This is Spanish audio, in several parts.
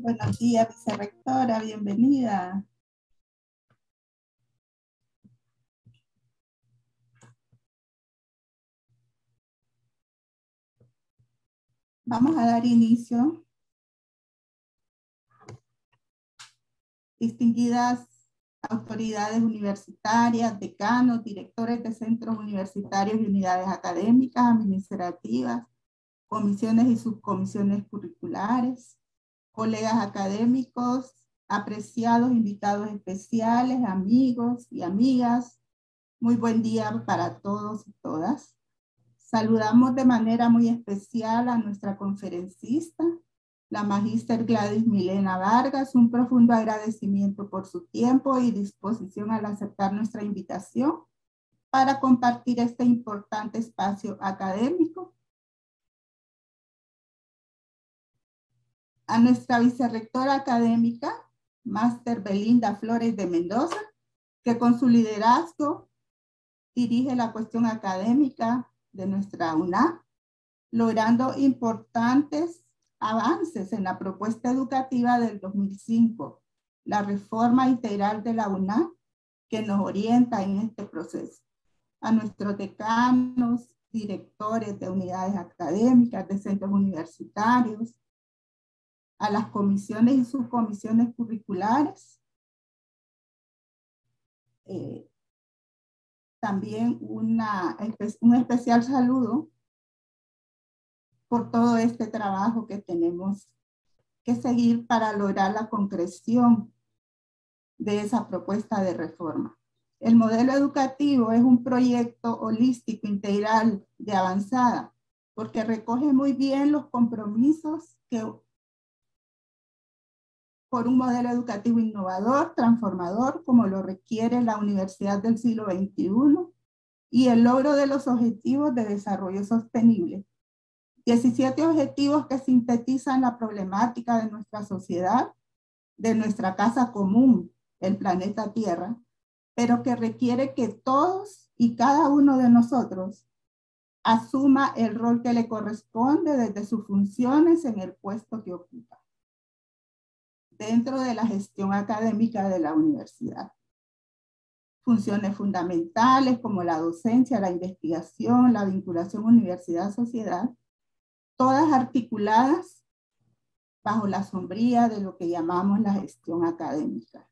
Buenos días, vicerrectora, bienvenida. Vamos a dar inicio. Distinguidas autoridades universitarias, decanos, directores de centros universitarios y unidades académicas, administrativas, comisiones y subcomisiones curriculares, colegas académicos, apreciados invitados especiales, amigos y amigas. Muy buen día para todos y todas. Saludamos de manera muy especial a nuestra conferencista, la magíster Gladys Milena Vargas. Un profundo agradecimiento por su tiempo y disposición al aceptar nuestra invitación para compartir este importante espacio académico. A nuestra vicerrectora académica, máster Belinda Flores de Mendoza, que con su liderazgo dirige la cuestión académica de nuestra UNA, logrando importantes avances en la propuesta educativa del 2005, la reforma integral de la UNA, que nos orienta en este proceso. A nuestros decanos, directores de unidades académicas, de centros universitarios, a las comisiones y subcomisiones curriculares, también un especial saludo por todo este trabajo que tenemos que seguir para lograr la concreción de esa propuesta de reforma. El modelo educativo es un proyecto holístico integral de avanzada porque recoge muy bien los compromisos que por un modelo educativo innovador, transformador, como lo requiere la Universidad del siglo XXI, y el logro de los objetivos de desarrollo sostenible. 17 objetivos que sintetizan la problemática de nuestra sociedad, de nuestra casa común, el planeta Tierra, pero que requiere que todos y cada uno de nosotros asuma el rol que le corresponde desde sus funciones en el puesto que ocupa dentro de la gestión académica de la universidad. Funciones fundamentales como la docencia, la investigación, la vinculación universidad-sociedad, todas articuladas bajo la sombría de lo que llamamos la gestión académica.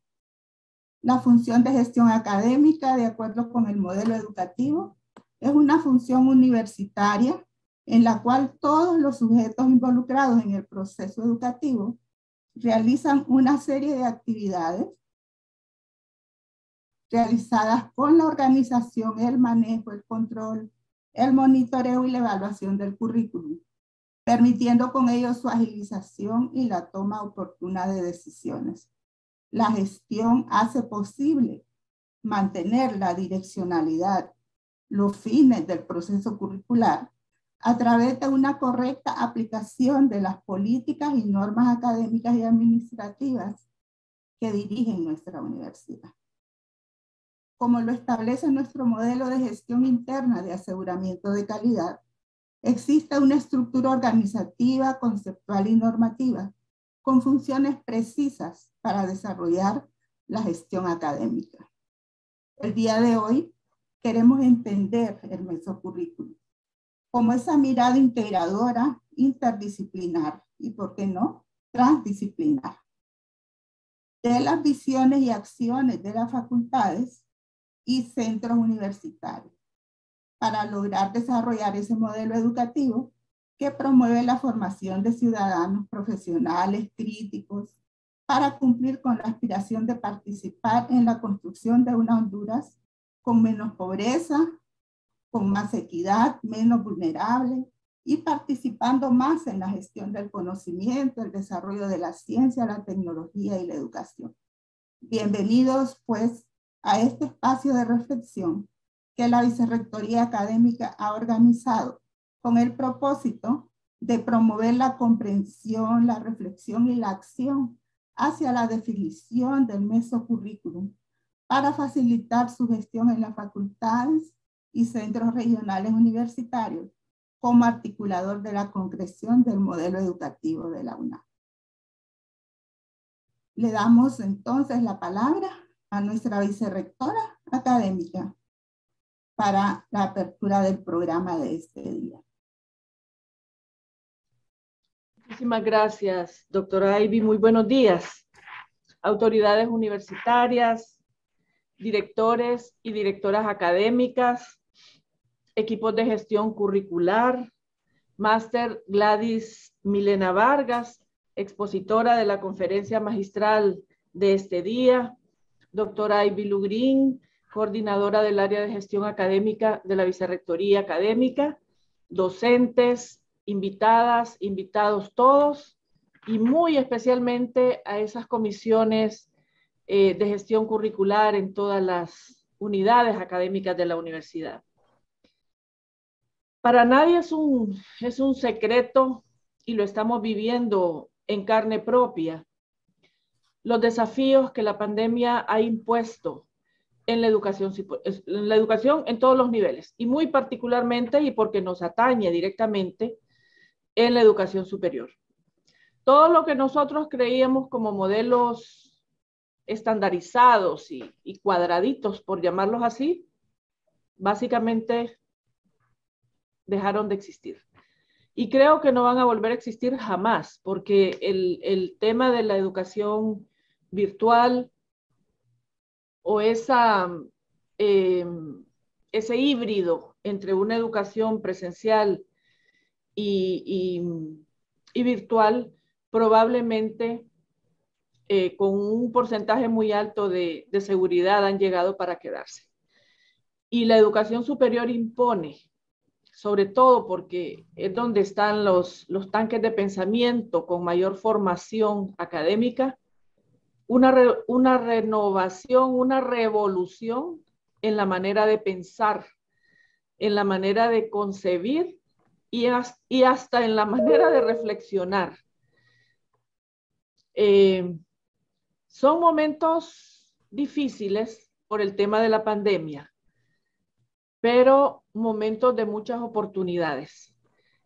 La función de gestión académica, de acuerdo con el modelo educativo, es una función universitaria en la cual todos los sujetos involucrados en el proceso educativo realizan una serie de actividades realizadas con la organización, el manejo, el control, el monitoreo y la evaluación del currículum, permitiendo con ello su agilización y la toma oportuna de decisiones. La gestión hace posible mantener la direccionalidad, los fines del proceso curricular a través de una correcta aplicación de las políticas y normas académicas y administrativas que dirigen nuestra universidad. Como lo establece nuestro modelo de gestión interna de aseguramiento de calidad, existe una estructura organizativa, conceptual y normativa con funciones precisas para desarrollar la gestión académica. El día de hoy queremos entender el mesocurrículo como esa mirada integradora, interdisciplinar y, ¿por qué no?, transdisciplinar de las visiones y acciones de las facultades y centros universitarios para lograr desarrollar ese modelo educativo que promueve la formación de ciudadanos profesionales, críticos, para cumplir con la aspiración de participar en la construcción de una Honduras con menos pobreza, con más equidad, menos vulnerable y participando más en la gestión del conocimiento, el desarrollo de la ciencia, la tecnología y la educación. Bienvenidos, pues, a este espacio de reflexión que la Vicerrectoría Académica ha organizado con el propósito de promover la comprensión, la reflexión y la acción hacia la definición del mesocurrículum para facilitar su gestión en las facultades y centros regionales universitarios como articulador de la concreción del modelo educativo de la UNAM. Le damos entonces la palabra a nuestra vicerrectora académica para la apertura del programa de este día. Muchísimas gracias, doctora Ivy. Muy buenos días. Autoridades universitarias, directores y directoras académicas, equipos de gestión curricular, máster Gladys Milena Vargas, expositora de la conferencia magistral de este día, doctora Ivy Lugrin, coordinadora del área de gestión académica de la Vicerrectoría Académica, docentes, invitadas, invitados todos, y muy especialmente a esas comisiones de gestión curricular en todas las unidades académicas de la universidad. Para nadie es un secreto, y lo estamos viviendo en carne propia, los desafíos que la pandemia ha impuesto en la educación en todos los niveles, y muy particularmente, y porque nos atañe directamente, en la educación superior. Todo lo que nosotros creíamos como modelos estandarizados y cuadraditos, por llamarlos así, básicamente dejaron de existir. Y creo que no van a volver a existir jamás, porque el tema de la educación virtual o ese híbrido entre una educación presencial y virtual, probablemente con un porcentaje muy alto de seguridad han llegado para quedarse. Y la educación superior impone, sobre todo porque es donde están los tanques de pensamiento con mayor formación académica, una renovación, una revolución en la manera de pensar, en la manera de concebir y hasta en la manera de reflexionar. Son momentos difíciles por el tema de la pandemia, pero momentos de muchas oportunidades.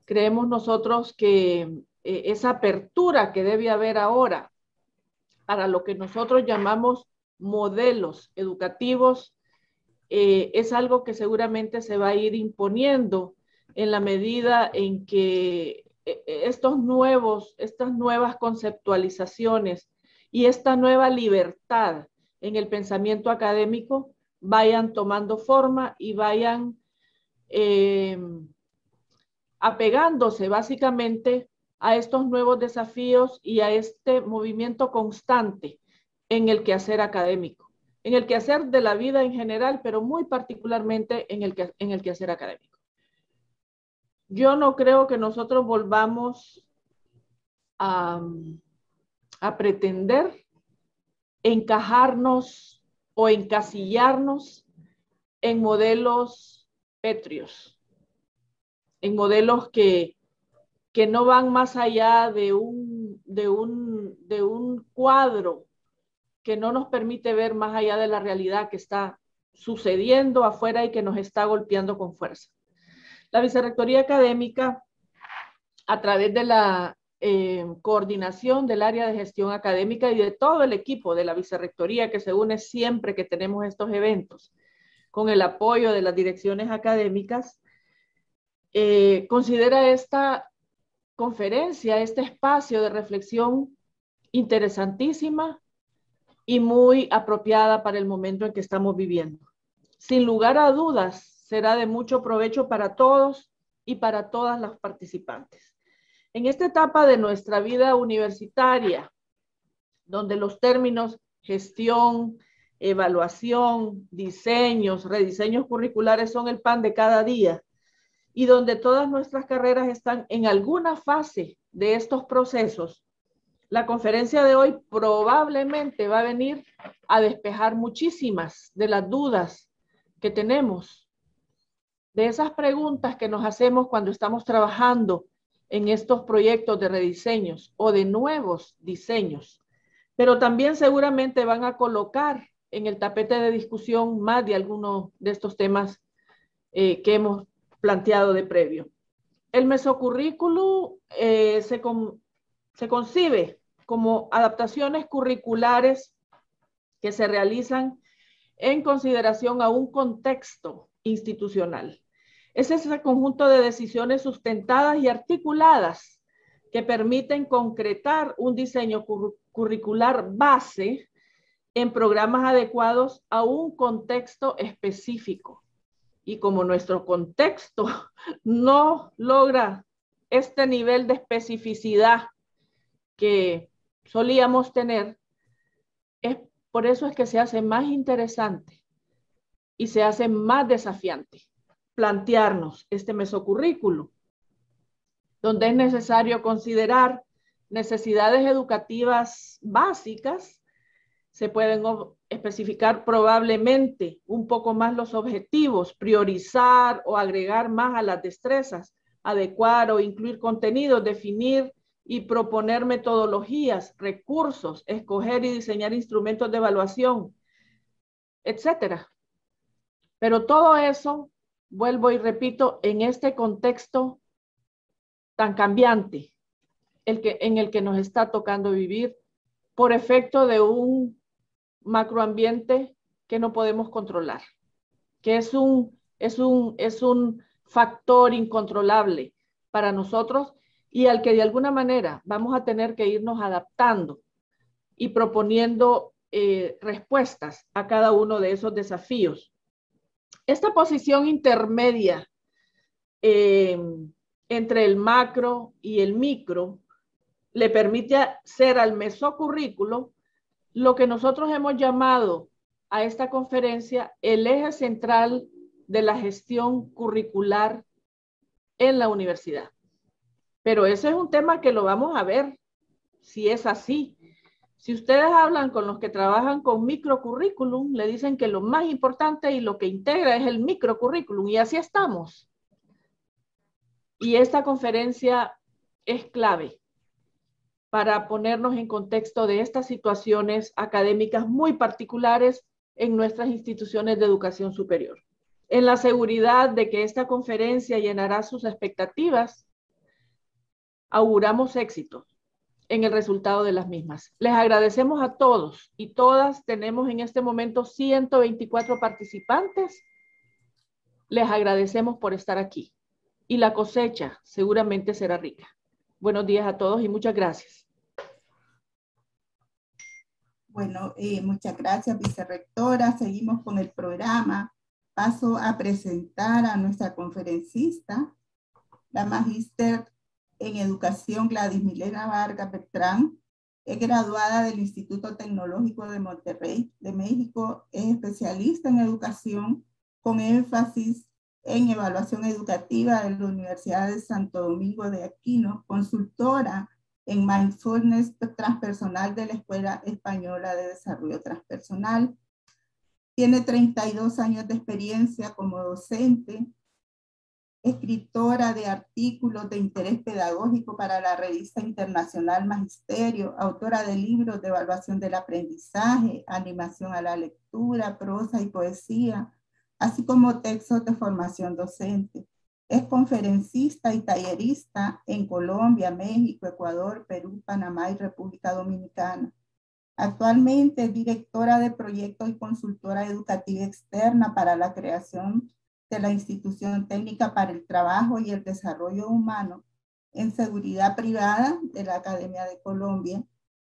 Creemos nosotros que esa apertura que debe haber ahora para lo que nosotros llamamos modelos educativos es algo que seguramente se va a ir imponiendo en la medida en que estas nuevas conceptualizaciones y esta nueva libertad en el pensamiento académico vayan tomando forma y vayan apegándose básicamente a estos nuevos desafíos y a este movimiento constante en el quehacer académico, en el quehacer de la vida en general, pero muy particularmente en el quehacer académico. Yo no creo que nosotros volvamos a pretender encajarnos o encasillarnos en modelos pétreos, en modelos que no van más allá de un cuadro que no nos permite ver más allá de la realidad que está sucediendo afuera y que nos está golpeando con fuerza. La Vicerrectoría Académica, a través de la coordinación del área de gestión académica y de todo el equipo de la Vicerrectoría que se une siempre que tenemos estos eventos, con el apoyo de las direcciones académicas, considera esta conferencia, este espacio de reflexión interesantísima y muy apropiada para el momento en que estamos viviendo. Sin lugar a dudas, será de mucho provecho para todos y para todas las participantes. En esta etapa de nuestra vida universitaria, donde los términos gestión, evaluación, diseños, rediseños curriculares son el pan de cada día, y donde todas nuestras carreras están en alguna fase de estos procesos, la conferencia de hoy probablemente va a venir a despejar muchísimas de las dudas que tenemos, de esas preguntas que nos hacemos cuando estamos trabajando en estos proyectos de rediseños o de nuevos diseños, pero también seguramente van a colocar en el tapete de discusión más de algunos de estos temas que hemos planteado de previo. El mesocurrículo se concibe como adaptaciones curriculares que se realizan en consideración a un contexto institucional. Es ese conjunto de decisiones sustentadas y articuladas que permiten concretar un diseño curricular base en programas adecuados a un contexto específico. Y como nuestro contexto no logra este nivel de especificidad que solíamos tener, por eso es que se hace más interesante y se hace más desafiante plantearnos este mesocurrículo, donde es necesario considerar necesidades educativas básicas. Se pueden especificar probablemente un poco más los objetivos, priorizar o agregar más a las destrezas, adecuar o incluir contenidos, definir y proponer metodologías, recursos, escoger y diseñar instrumentos de evaluación, etcétera. Pero todo eso, vuelvo y repito, en este contexto tan cambiante en el que nos está tocando vivir por efecto de un macroambiente que no podemos controlar, que es un factor incontrolable para nosotros y al que de alguna manera vamos a tener que irnos adaptando y proponiendo respuestas a cada uno de esos desafíos. Esta posición intermedia entre el macro y el micro le permite hacer al mesocurrículo lo que nosotros hemos llamado a esta conferencia el eje central de la gestión curricular en la universidad. Pero eso es un tema que lo vamos a ver si es así. Si ustedes hablan con los que trabajan con microcurrículum, le dicen que lo más importante y lo que integra es el microcurrículum, y así estamos. Y esta conferencia es clave para ponernos en contexto de estas situaciones académicas muy particulares en nuestras instituciones de educación superior. En la seguridad de que esta conferencia llenará sus expectativas, auguramos éxito en el resultado de las mismas. Les agradecemos a todos y todas. Tenemos en este momento 124 participantes. Les agradecemos por estar aquí y la cosecha seguramente será rica. Buenos días a todos y muchas gracias. Bueno, muchas gracias, vicerrectora. Seguimos con el programa. Paso a presentar a nuestra conferencista, la magíster en Educación Gladys Milena Vargas Beltrán. Es graduada del Instituto Tecnológico de Monterrey, de México. Es especialista en educación con énfasis en evaluación educativa de la Universidad de Santo Domingo de Aquino, consultora en Mindfulness Transpersonal de la Escuela Española de Desarrollo Transpersonal. Tiene 32 años de experiencia como docente, escritora de artículos de interés pedagógico para la revista internacional Magisterio, autora de libros de evaluación del aprendizaje, animación a la lectura, prosa y poesía, así como textos de formación docente. Es conferencista y tallerista en Colombia, México, Ecuador, Perú, Panamá y República Dominicana. Actualmente es directora de proyectos y consultora educativa externa para la creación de la Institución Técnica para el Trabajo y el Desarrollo Humano en Seguridad Privada de la Academia de Colombia,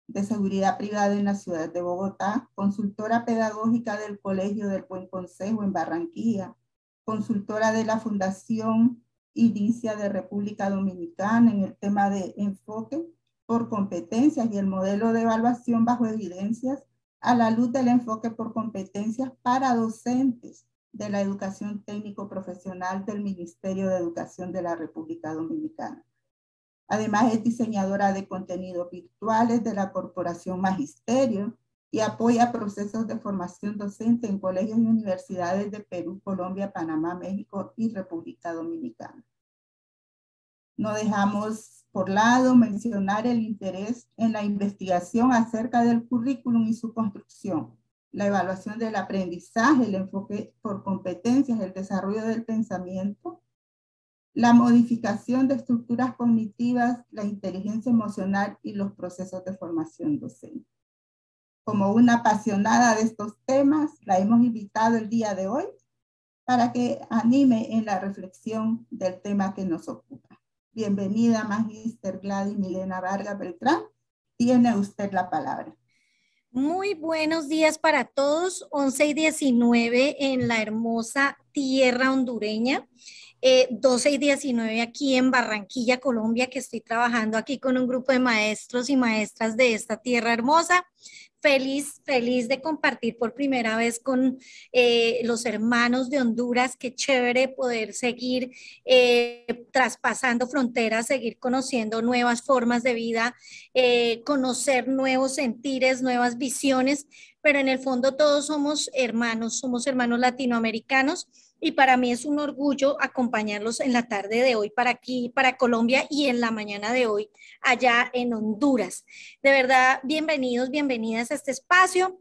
de Seguridad Privada en la ciudad de Bogotá, consultora pedagógica del Colegio del Buen Consejo en Barranquilla, consultora de la Fundación Inicia de República Dominicana en el tema de enfoque por competencias y el modelo de evaluación bajo evidencias a la luz del enfoque por competencias para docentes de la educación técnico-profesional del Ministerio de Educación de la República Dominicana. Además, es diseñadora de contenidos virtuales de la Corporación Magisterio y apoya procesos de formación docente en colegios y universidades de Perú, Colombia, Panamá, México y República Dominicana. No dejamos por lado mencionar el interés en la investigación acerca del currículum y su construcción, la evaluación del aprendizaje, el enfoque por competencias, el desarrollo del pensamiento, la modificación de estructuras cognitivas, la inteligencia emocional y los procesos de formación docente. Como una apasionada de estos temas, la hemos invitado el día de hoy para que anime en la reflexión del tema que nos ocupa. Bienvenida, Magíster Gladys Milena Vargas Beltrán. Tiene usted la palabra. Muy buenos días para todos, 11:19 en la hermosa tierra hondureña, 12:19 aquí en Barranquilla, Colombia, que estoy trabajando aquí con un grupo de maestros y maestras de esta tierra hermosa. Feliz de compartir por primera vez con los hermanos de Honduras. Qué chévere poder seguir traspasando fronteras, seguir conociendo nuevas formas de vida, conocer nuevos sentires, nuevas visiones, pero en el fondo todos somos hermanos latinoamericanos. Y para mí es un orgullo acompañarlos en la tarde de hoy para aquí, para Colombia, y en la mañana de hoy allá en Honduras. De verdad, bienvenidos, bienvenidas a este espacio.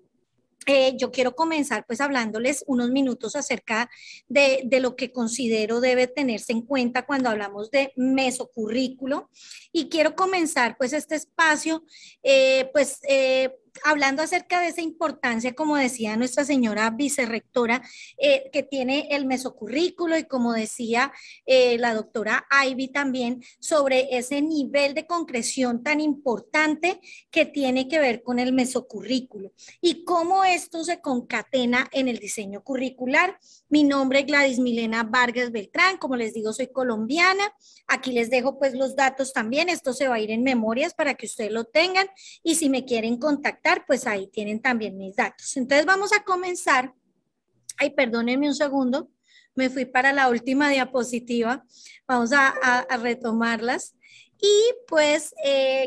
Yo quiero comenzar pues hablándoles unos minutos acerca de lo que considero debe tenerse en cuenta cuando hablamos de mesocurrículo, y quiero comenzar pues este espacio hablando acerca de esa importancia, como decía nuestra señora vicerrectora, que tiene el mesocurrículo, y como decía la doctora Ivy también, sobre ese nivel de concreción tan importante que tiene que ver con el mesocurrículo y cómo esto se concatena en el diseño curricular. Mi nombre es Gladys Milena Vargas Beltrán, como les digo, soy colombiana. Aquí les dejo pues los datos también, esto se va a ir en memorias para que ustedes lo tengan, y si me quieren contactar, pues ahí tienen también mis datos. Entonces vamos a comenzar. Ay, perdónenme un segundo, me fui para la última diapositiva. Vamos a retomarlas. Y pues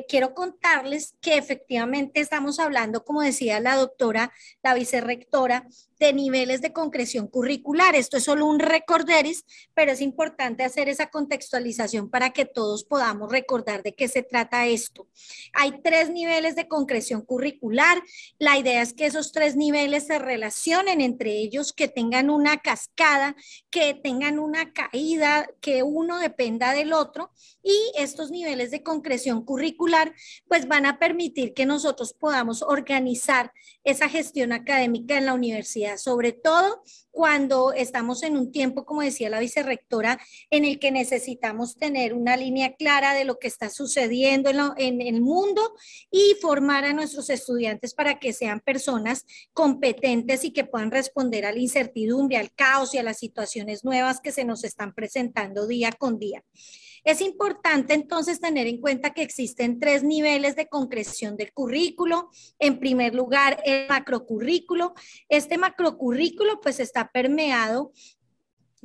quiero contarles que efectivamente estamos hablando, como decía la doctora, la vicerrectora, de niveles de concreción curricular. Esto es solo un recorderis, pero es importante hacer esa contextualización para que todos podamos recordar de qué se trata esto. Hay 3 niveles de concreción curricular. La idea es que esos 3 niveles se relacionen entre ellos, que tengan una cascada, que tengan una caída, que uno dependa del otro, y estos niveles de concreción curricular pues van a permitir que nosotros podamos organizar esa gestión académica en la universidad, sobre todo cuando estamos en un tiempo, como decía la vicerrectora, en el que necesitamos tener una línea clara de lo que está sucediendo en el mundo, y formar a nuestros estudiantes para que sean personas competentes y que puedan responder a la incertidumbre, al caos y a las situaciones nuevas que se nos están presentando día con día. Es importante entonces tener en cuenta que existen 3 niveles de concreción del currículo. En primer lugar, el macrocurrículo. Este macrocurrículo pues está permeado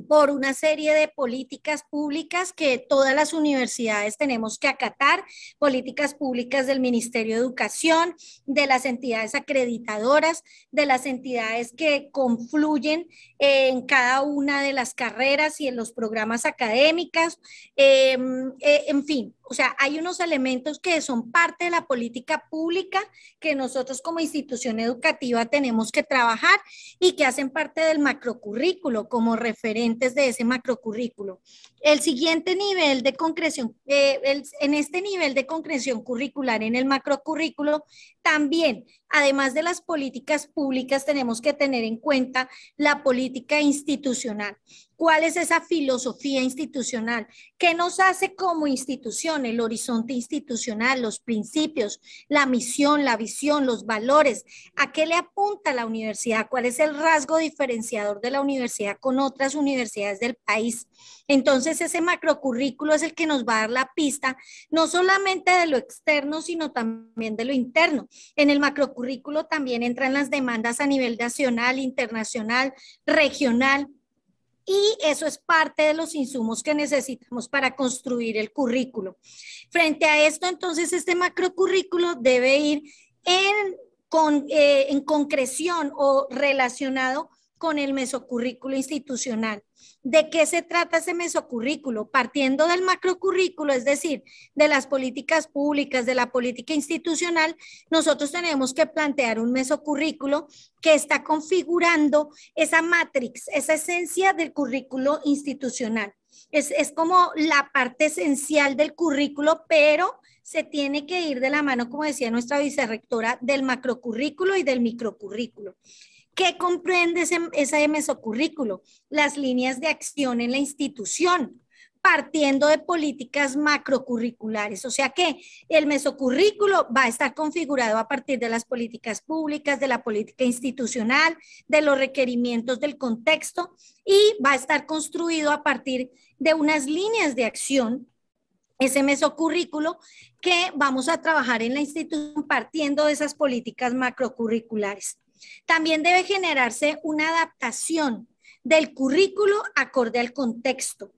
por una serie de políticas públicas que todas las universidades tenemos que acatar, políticas públicas del Ministerio de Educación, de las entidades acreditadoras, de las entidades que confluyen en cada una de las carreras y en los programas académicos, en fin. O sea, hay unos elementos que son parte de la política pública que nosotros como institución educativa tenemos que trabajar y que hacen parte del macrocurrículo como referentes de ese macrocurrículo. El siguiente nivel de concreción, en este nivel de concreción curricular, en el macrocurrículo, también, además de las políticas públicas, tenemos que tener en cuenta la política institucional. ¿Cuál es esa filosofía institucional? ¿Qué nos hace como institución? El horizonte institucional, los principios, la misión, la visión, los valores. ¿A qué le apunta la universidad? ¿Cuál es el rasgo diferenciador de la universidad con otras universidades del país? Entonces, ese macrocurrículo es el que nos va a dar la pista, no solamente de lo externo, sino también de lo interno. En el macrocurrículo también entran las demandas a nivel nacional, internacional, regional, y eso es parte de los insumos que necesitamos para construir el currículo. Frente a esto, entonces, este macrocurrículo debe ir en concreción o relacionado con el mesocurrículo institucional. ¿De qué se trata ese mesocurrículo? Partiendo del macrocurrículo, es decir, de las políticas públicas, de la política institucional, nosotros tenemos que plantear un mesocurrículo que está configurando esa matrix, esa esencia del currículo institucional. Es como la parte esencial del currículo, pero se tiene que ir de la mano, como decía nuestra vicerrectora, del macrocurrículo y del microcurrículo. ¿Qué comprende ese mesocurrículo? Las líneas de acción en la institución, partiendo de políticas macrocurriculares. O sea que el mesocurrículo va a estar configurado a partir de las políticas públicas, de la política institucional, de los requerimientos del contexto, y va a estar construido a partir de unas líneas de acción, ese mesocurrículo, que vamos a trabajar en la institución partiendo de esas políticas macrocurriculares. También debe generarse una adaptación del currículo acorde al contexto.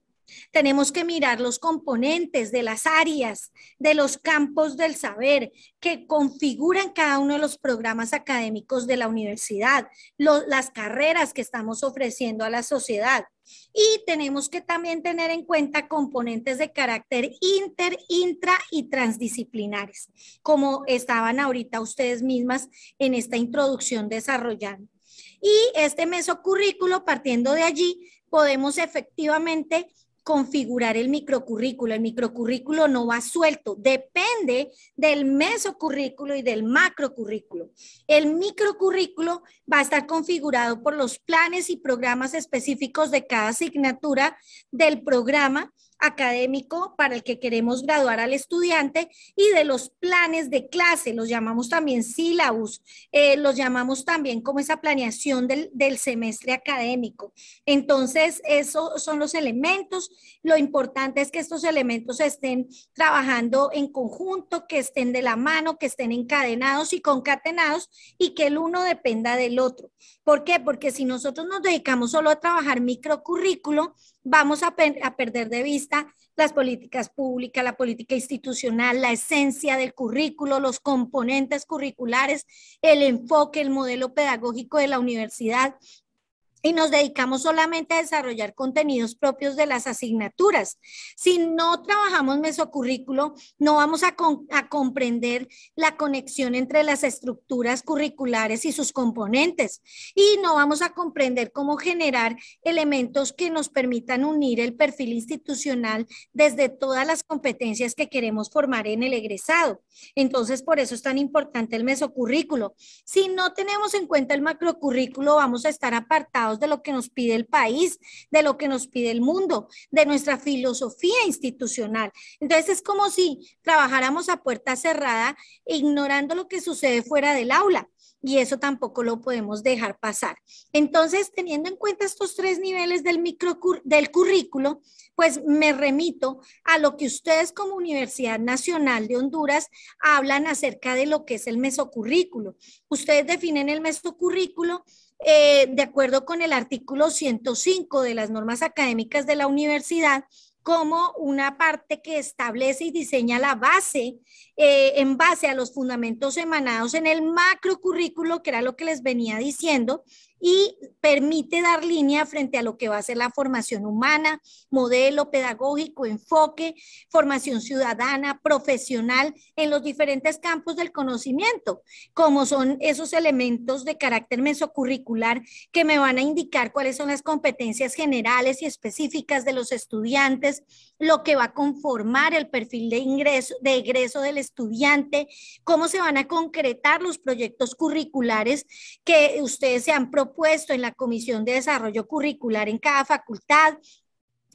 Tenemos que mirar los componentes de las áreas, de los campos del saber que configuran cada uno de los programas académicos de la universidad, las carreras que estamos ofreciendo a la sociedad. Y tenemos que también tener en cuenta componentes de carácter inter, intra y transdisciplinares, como estaban ahorita ustedes mismas en esta introducción desarrollando. Y este mesocurrículo, partiendo de allí, podemos efectivamente configurar el microcurrículo. El microcurrículo no va suelto, depende del mesocurrículo y del macrocurrículo. El microcurrículo va a estar configurado por los planes y programas específicos de cada asignatura del programa académico para el que queremos graduar al estudiante y de los planes de clase, los llamamos también sílabus, los llamamos también como esa planeación del semestre académico. Entonces, esos son los elementos. Lo importante es que estos elementos estén trabajando en conjunto, que estén de la mano, que estén encadenados y concatenados y que el uno dependa del otro. ¿Por qué? Porque si nosotros nos dedicamos solo a trabajar microcurrículo, vamos a perder de vista las políticas públicas, la política institucional, la esencia del currículo, los componentes curriculares, el enfoque, el modelo pedagógico de la universidad. Y nos dedicamos solamente a desarrollar contenidos propios de las asignaturas. Si no trabajamos mesocurrículo, no vamos a comprender la conexión entre las estructuras curriculares y sus componentes. Y no vamos a comprender cómo generar elementos que nos permitan unir el perfil institucional desde todas las competencias que queremos formar en el egresado. Entonces, por eso es tan importante el mesocurrículo. Si no tenemos en cuenta el macrocurrículo, vamos a estar apartados de lo que nos pide el país, de lo que nos pide el mundo, de nuestra filosofía institucional. Entonces es como si trabajáramos a puerta cerrada, ignorando lo que sucede fuera del aula. Y eso tampoco lo podemos dejar pasar. Entonces, teniendo en cuenta estos tres niveles del currículo, pues me remito a lo que ustedes como Universidad Nacional de Honduras hablan acerca de lo que es el mesocurrículo. Ustedes definen el mesocurrículo de acuerdo con el artículo 105 de las normas académicas de la universidad, como una parte que establece y diseña la base en base a los fundamentos emanados en el macrocurrículo, que era lo que les venía diciendo, y permite dar línea frente a lo que va a ser la formación humana, modelo pedagógico, enfoque, formación ciudadana, profesional en los diferentes campos del conocimiento, como son esos elementos de carácter mesocurricular que me van a indicar cuáles son las competencias generales y específicas de los estudiantes, lo que va a conformar el perfil de egreso del estudiante, cómo se van a concretar los proyectos curriculares que ustedes se han propuesto en la Comisión de Desarrollo Curricular en cada facultad,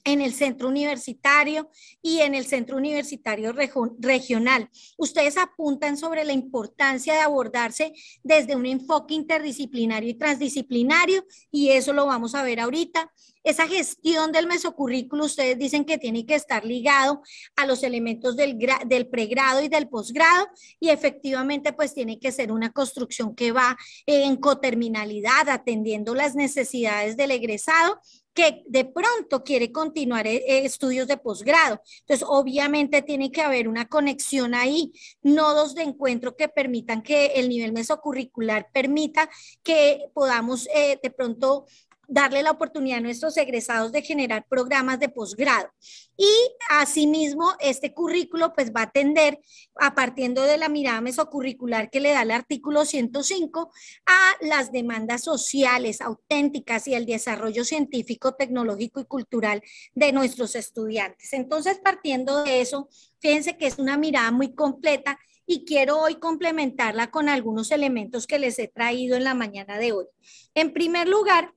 en el centro universitario y en el centro universitario regional. Ustedes apuntan sobre la importancia de abordarse desde un enfoque interdisciplinario y transdisciplinario, y eso lo vamos a ver ahorita. Esa gestión del mesocurrículo, ustedes dicen que tiene que estar ligado a los elementos del pregrado y del posgrado, y efectivamente pues tiene que ser una construcción que va en coterminalidad, atendiendo las necesidades del egresado que de pronto quiere continuar estudios de posgrado. Entonces, obviamente tiene que haber una conexión ahí, nodos de encuentro que permitan que el nivel mesocurricular permita que podamos de pronto darle la oportunidad a nuestros egresados de generar programas de posgrado. Y asimismo, este currículo pues va a tender, a partiendo de la mirada mesocurricular que le da el artículo 105, a las demandas sociales auténticas y el desarrollo científico, tecnológico y cultural de nuestros estudiantes. Entonces, partiendo de eso, fíjense que es una mirada muy completa y quiero hoy complementarla con algunos elementos que les he traído en la mañana de hoy. En primer lugar,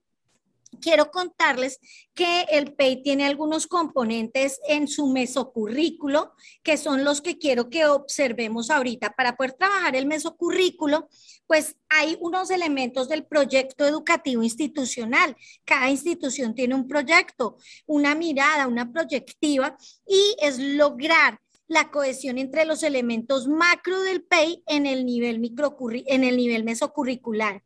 quiero contarles que el PEI tiene algunos componentes en su mesocurrículo, que son los que quiero que observemos ahorita. Para poder trabajar el mesocurrículo, pues hay unos elementos del proyecto educativo institucional. Cada institución tiene un proyecto, una mirada, una proyectiva, y es lograr la cohesión entre los elementos macro del PEI en el nivel mesocurricular.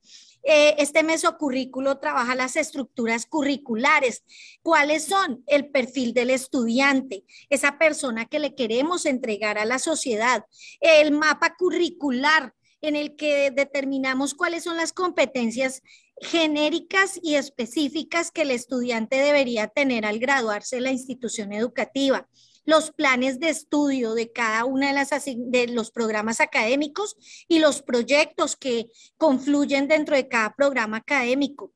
Este mesocurrículo trabaja las estructuras curriculares. ¿Cuáles son? El perfil del estudiante, esa persona que le queremos entregar a la sociedad, el mapa curricular en el que determinamos cuáles son las competencias genéricas y específicas que el estudiante debería tener al graduarse de la institución educativa, los planes de estudio de cada una de los programas académicos y los proyectos que confluyen dentro de cada programa académico.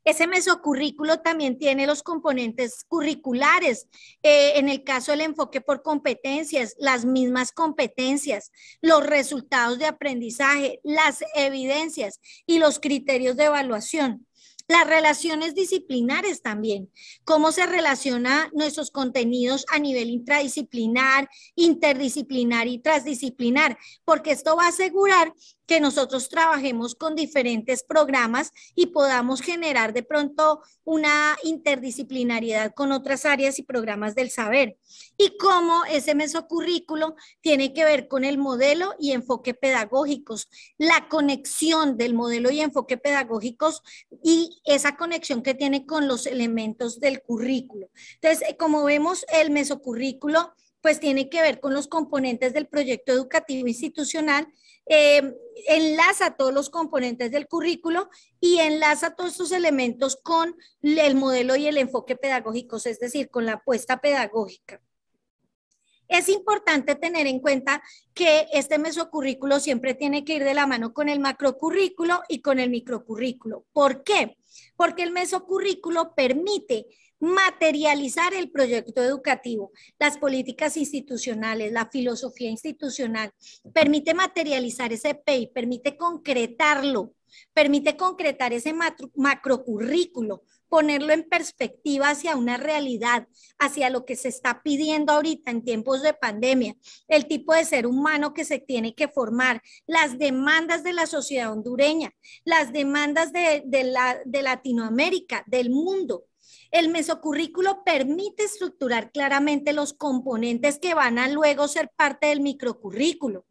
Ese mesocurrículo también tiene los componentes curriculares, en el caso del enfoque por competencias, las mismas competencias, los resultados de aprendizaje, las evidencias y los criterios de evaluación. Las relaciones disciplinares también, cómo se relacionan nuestros contenidos a nivel intradisciplinar, interdisciplinar y transdisciplinar, porque esto va a asegurar que nosotros trabajemos con diferentes programas y podamos generar de pronto una interdisciplinariedad con otras áreas y programas del saber. Y cómo ese mesocurrículo tiene que ver con el modelo y enfoque pedagógicos, la conexión del modelo y enfoque pedagógicos y esa conexión que tiene con los elementos del currículo. Entonces, como vemos, el mesocurrículo pues tiene que ver con los componentes del proyecto educativo institucional, enlaza todos los componentes del currículo y enlaza todos estos elementos con el modelo y el enfoque pedagógicos, es decir, con la apuesta pedagógica. Es importante tener en cuenta que este mesocurrículo siempre tiene que ir de la mano con el macrocurrículo y con el microcurrículo. ¿Por qué? Porque el mesocurrículo permite materializar el proyecto educativo, las políticas institucionales, la filosofía institucional, permite materializar ese PEI, permite concretarlo, permite concretar ese macrocurrículo, ponerlo en perspectiva hacia una realidad, hacia lo que se está pidiendo ahorita en tiempos de pandemia, el tipo de ser humano que se tiene que formar, las demandas de la sociedad hondureña, las demandas de Latinoamérica, del mundo. El mesocurrículo permite estructurar claramente los componentes que van a luego ser parte del microcurrículo.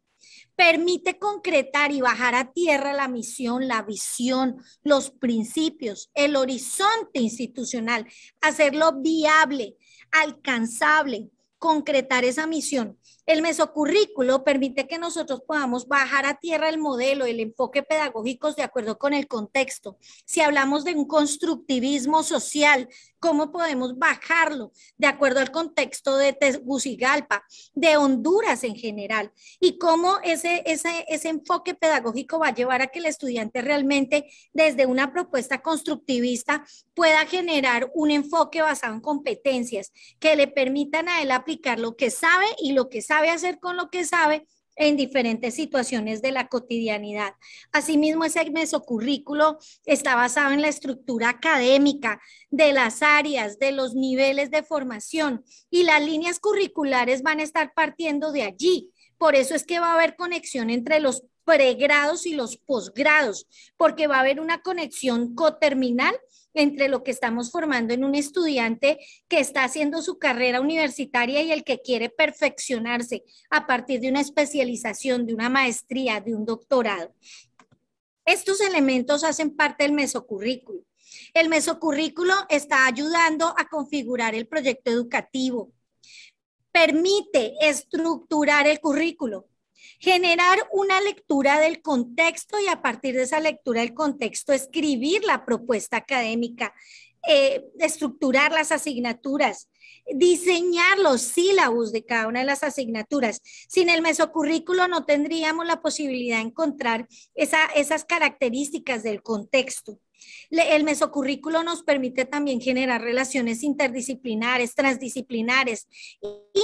Permite concretar y bajar a tierra la misión, la visión, los principios, el horizonte institucional, hacerlo viable, alcanzable, concretar esa misión. El mesocurrículo permite que nosotros podamos bajar a tierra el modelo, el enfoque pedagógico de acuerdo con el contexto. Si hablamos de un constructivismo social, ¿cómo podemos bajarlo de acuerdo al contexto de Tegucigalpa, de Honduras en general? Y cómo ese enfoque pedagógico va a llevar a que el estudiante realmente, desde una propuesta constructivista, pueda generar un enfoque basado en competencias que le permitan a él aplicar lo que sabe y lo que sabe hacer con lo que sabe en diferentes situaciones de la cotidianidad. Asimismo, ese mesocurrículo está basado en la estructura académica de las áreas, de los niveles de formación, y las líneas curriculares van a estar partiendo de allí. Por eso es que va a haber conexión entre los pregrados y los posgrados, porque va a haber una conexión coterminal entre lo que estamos formando en un estudiante que está haciendo su carrera universitaria y el que quiere perfeccionarse a partir de una especialización, de una maestría, de un doctorado. Estos elementos hacen parte del mesocurrículo. El mesocurrículo está ayudando a configurar el proyecto educativo. Permite estructurar el currículo, generar una lectura del contexto y a partir de esa lectura del contexto escribir la propuesta académica, estructurar las asignaturas, diseñar los sílabus de cada una de las asignaturas. Sin el mesocurrículo no tendríamos la posibilidad de encontrar esas características del contexto. El mesocurrículo nos permite también generar relaciones interdisciplinares, transdisciplinares,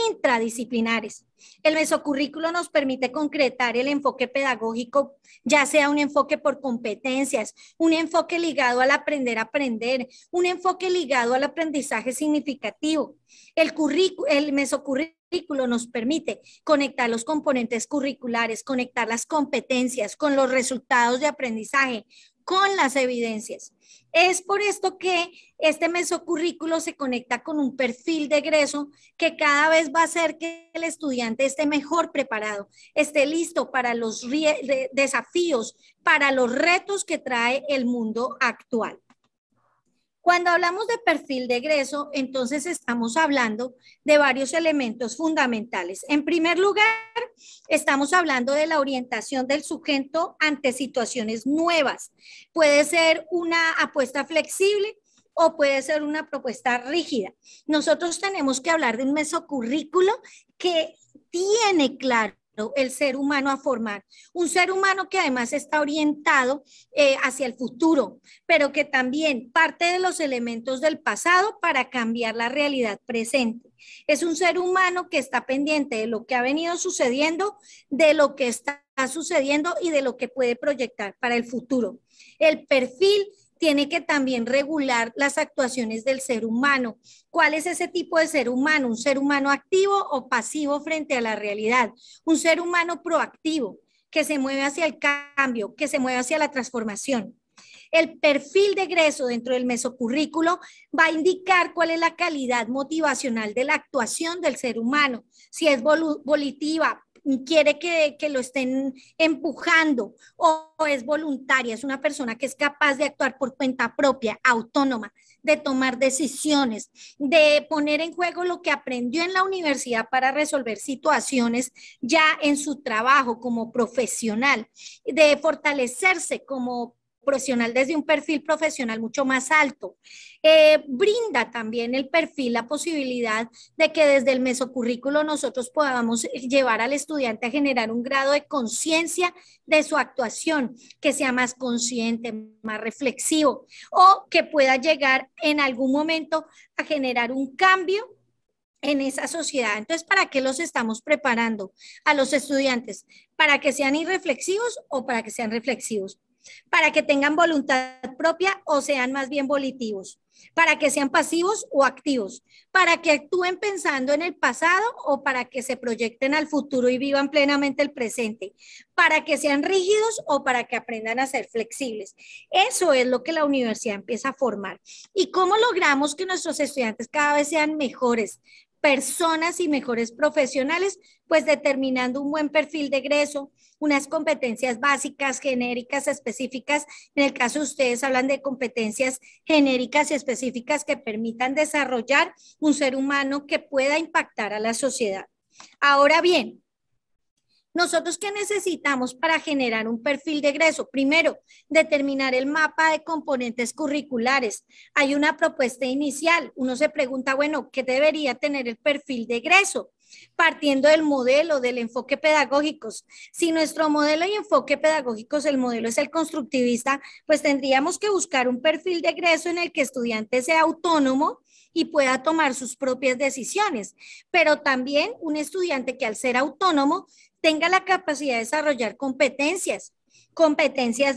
intradisciplinares. El mesocurrículo nos permite concretar el enfoque pedagógico, ya sea un enfoque por competencias, un enfoque ligado al aprender a aprender, un enfoque ligado al aprendizaje significativo. El mesocurrículo nos permite conectar los componentes curriculares, conectar las competencias con los resultados de aprendizaje, con las evidencias. Es por esto que este mesocurrículo se conecta con un perfil de egreso que cada vez va a hacer que el estudiante esté mejor preparado, esté listo para los desafíos, para los retos que trae el mundo actual. Cuando hablamos de perfil de egreso, entonces estamos hablando de varios elementos fundamentales. En primer lugar, estamos hablando de la orientación del sujeto ante situaciones nuevas. Puede ser una apuesta flexible o puede ser una propuesta rígida. Nosotros tenemos que hablar de un mesocurrículo que tiene claro el ser humano a formar, un ser humano que además está orientado hacia el futuro, pero que también parte de los elementos del pasado para cambiar la realidad presente. Es un ser humano que está pendiente de lo que ha venido sucediendo, de lo que está sucediendo y de lo que puede proyectar para el futuro. El perfil tiene que también regular las actuaciones del ser humano. ¿Cuál es ese tipo de ser humano? ¿Un ser humano activo o pasivo frente a la realidad? Un ser humano proactivo, que se mueve hacia el cambio, que se mueve hacia la transformación. El perfil de egreso dentro del mesocurrículo va a indicar cuál es la calidad motivacional de la actuación del ser humano, si es volitiva, quiere que lo estén empujando o es voluntaria, es una persona que es capaz de actuar por cuenta propia, autónoma, de tomar decisiones, de poner en juego lo que aprendió en la universidad para resolver situaciones ya en su trabajo como profesional, de fortalecerse como profesional desde un perfil profesional mucho más alto. Brinda también el perfil la posibilidad de que desde el mesocurrículo nosotros podamos llevar al estudiante a generar un grado de conciencia de su actuación, que sea más consciente, más reflexivo o que pueda llegar en algún momento a generar un cambio en esa sociedad. Entonces, ¿para qué los estamos preparando a los estudiantes? ¿Para que sean irreflexivos o para que sean reflexivos? ¿Para que tengan voluntad propia o sean más bien volitivos? ¿Para que sean pasivos o activos? ¿Para que actúen pensando en el pasado o para que se proyecten al futuro y vivan plenamente el presente? ¿Para que sean rígidos o para que aprendan a ser flexibles? Eso es lo que la universidad empieza a formar. ¿Y cómo logramos que nuestros estudiantes cada vez sean mejores personas y mejores profesionales? Pues determinando un buen perfil de egreso, unas competencias básicas, genéricas, específicas. En el caso de ustedes hablan de competencias genéricas y específicas que permitan desarrollar un ser humano que pueda impactar a la sociedad. Ahora bien, ¿nosotros qué necesitamos para generar un perfil de egreso? Primero, determinar el mapa de componentes curriculares. Hay una propuesta inicial. Uno se pregunta, bueno, ¿qué debería tener el perfil de egreso? Partiendo del modelo, del enfoque pedagógico. Si nuestro modelo y enfoque pedagógicos, el modelo es el constructivista, pues tendríamos que buscar un perfil de egreso en el que el estudiante sea autónomo y pueda tomar sus propias decisiones, pero también un estudiante que al ser autónomo tenga la capacidad de desarrollar competencias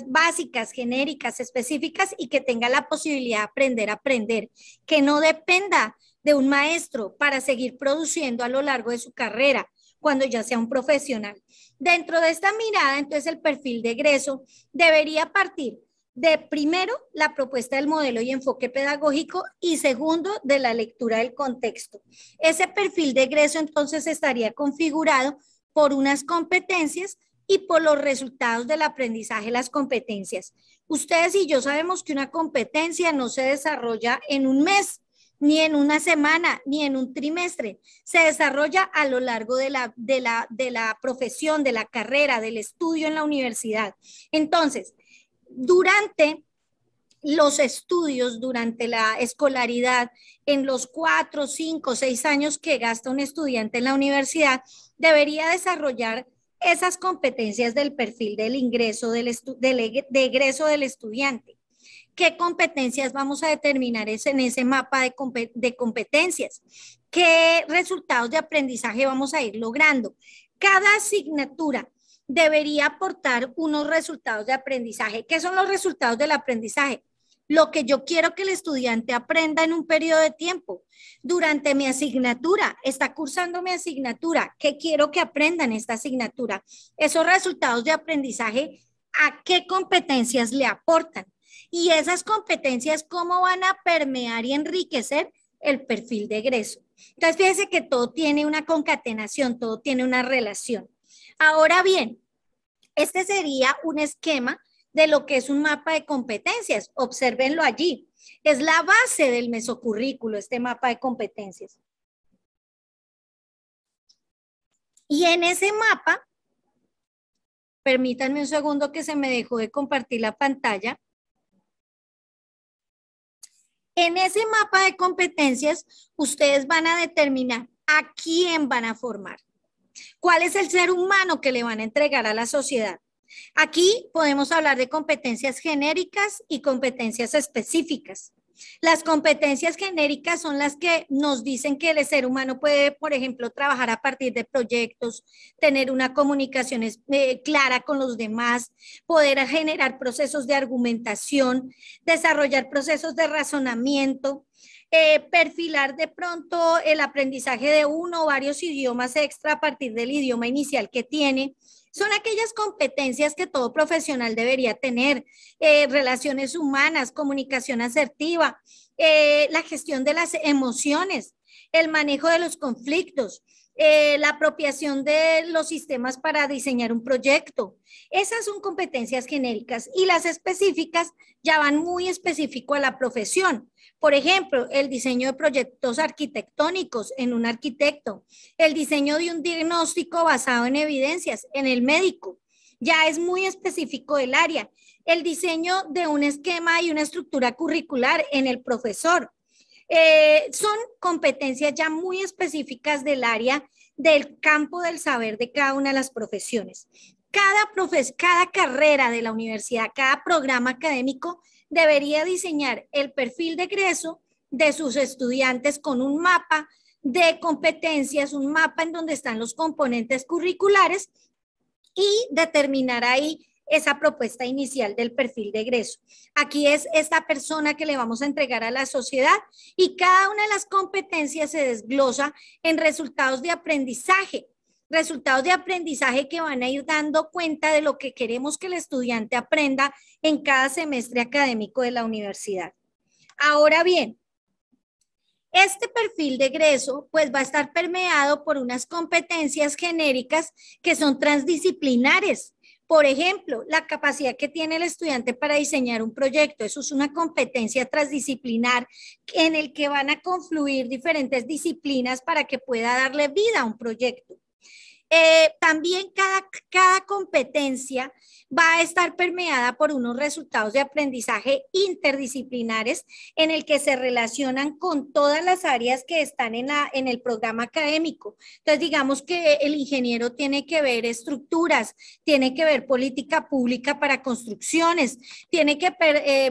básicas, genéricas, específicas y que tenga la posibilidad de aprender a aprender, que no dependa de un maestro para seguir produciendo a lo largo de su carrera cuando ya sea un profesional. Dentro de esta mirada, entonces el perfil de egreso debería partir de primero la propuesta del modelo y enfoque pedagógico y segundo de la lectura del contexto. Ese perfil de egreso entonces estaría configurado por unas competencias y por los resultados del aprendizaje de las competencias. Ustedes y yo sabemos que una competencia no se desarrolla en un mes, ni en una semana, ni en un trimestre. Se desarrolla a lo largo de la profesión, de la carrera, del estudio en la universidad. Entonces, durante los estudios, durante la escolaridad, en los 4, 5, 6 años que gasta un estudiante en la universidad, debería desarrollar esas competencias del perfil del ingreso de egreso del estudiante. ¿Qué competencias vamos a determinar en ese mapa de competencias? ¿Qué resultados de aprendizaje vamos a ir logrando? Cada asignatura debería aportar unos resultados de aprendizaje. ¿Qué son los resultados del aprendizaje? Lo que yo quiero que el estudiante aprenda en un periodo de tiempo. Durante mi asignatura, está cursando mi asignatura. ¿Qué quiero que aprenda en esta asignatura? Esos resultados de aprendizaje, ¿a qué competencias le aportan? Y esas competencias, ¿cómo van a permear y enriquecer el perfil de egreso? Entonces, fíjense que todo tiene una concatenación, todo tiene una relación. Ahora bien, este sería un esquema de lo que es un mapa de competencias. Obsérvenlo allí. Es la base del mesocurrículo, este mapa de competencias. Y en ese mapa, permítanme un segundo que se me dejó de compartir la pantalla. En ese mapa de competencias, ustedes van a determinar a quién van a formar. ¿Cuál es el ser humano que le van a entregar a la sociedad? Aquí podemos hablar de competencias genéricas y competencias específicas. Las competencias genéricas son las que nos dicen que el ser humano puede, por ejemplo, trabajar a partir de proyectos, tener una comunicación clara con los demás, poder generar procesos de argumentación, desarrollar procesos de razonamiento, perfilar de pronto el aprendizaje de uno o varios idiomas extra a partir del idioma inicial que tiene. Son aquellas competencias que todo profesional debería tener, relaciones humanas, comunicación asertiva, la gestión de las emociones, el manejo de los conflictos, la apropiación de los sistemas para diseñar un proyecto. Esas son competencias genéricas y las específicas ya van muy específico a la profesión. Por ejemplo, el diseño de proyectos arquitectónicos en un arquitecto, el diseño de un diagnóstico basado en evidencias en el médico, ya es muy específico del área. El diseño de un esquema y una estructura curricular en el profesor. Son competencias ya muy específicas del área, del campo del saber de cada una de las profesiones. Cada carrera de la universidad, cada programa académico debería diseñar el perfil de egreso de sus estudiantes con un mapa de competencias, un mapa en donde están los componentes curriculares y determinar ahí esa propuesta inicial del perfil de egreso. Aquí es esta persona que le vamos a entregar a la sociedad y cada una de las competencias se desglosa en resultados de aprendizaje que van a ir dando cuenta de lo que queremos que el estudiante aprenda en cada semestre académico de la universidad. Ahora bien, este perfil de egreso pues va a estar permeado por unas competencias genéricas que son transdisciplinares. Por ejemplo, la capacidad que tiene el estudiante para diseñar un proyecto, eso es una competencia transdisciplinar en el que van a confluir diferentes disciplinas para que pueda darle vida a un proyecto. También cada competencia va a estar permeada por unos resultados de aprendizaje interdisciplinares en el que se relacionan con todas las áreas que están en el programa académico. Entonces, digamos que el ingeniero tiene que ver estructuras, tiene que ver política pública para construcciones, tiene que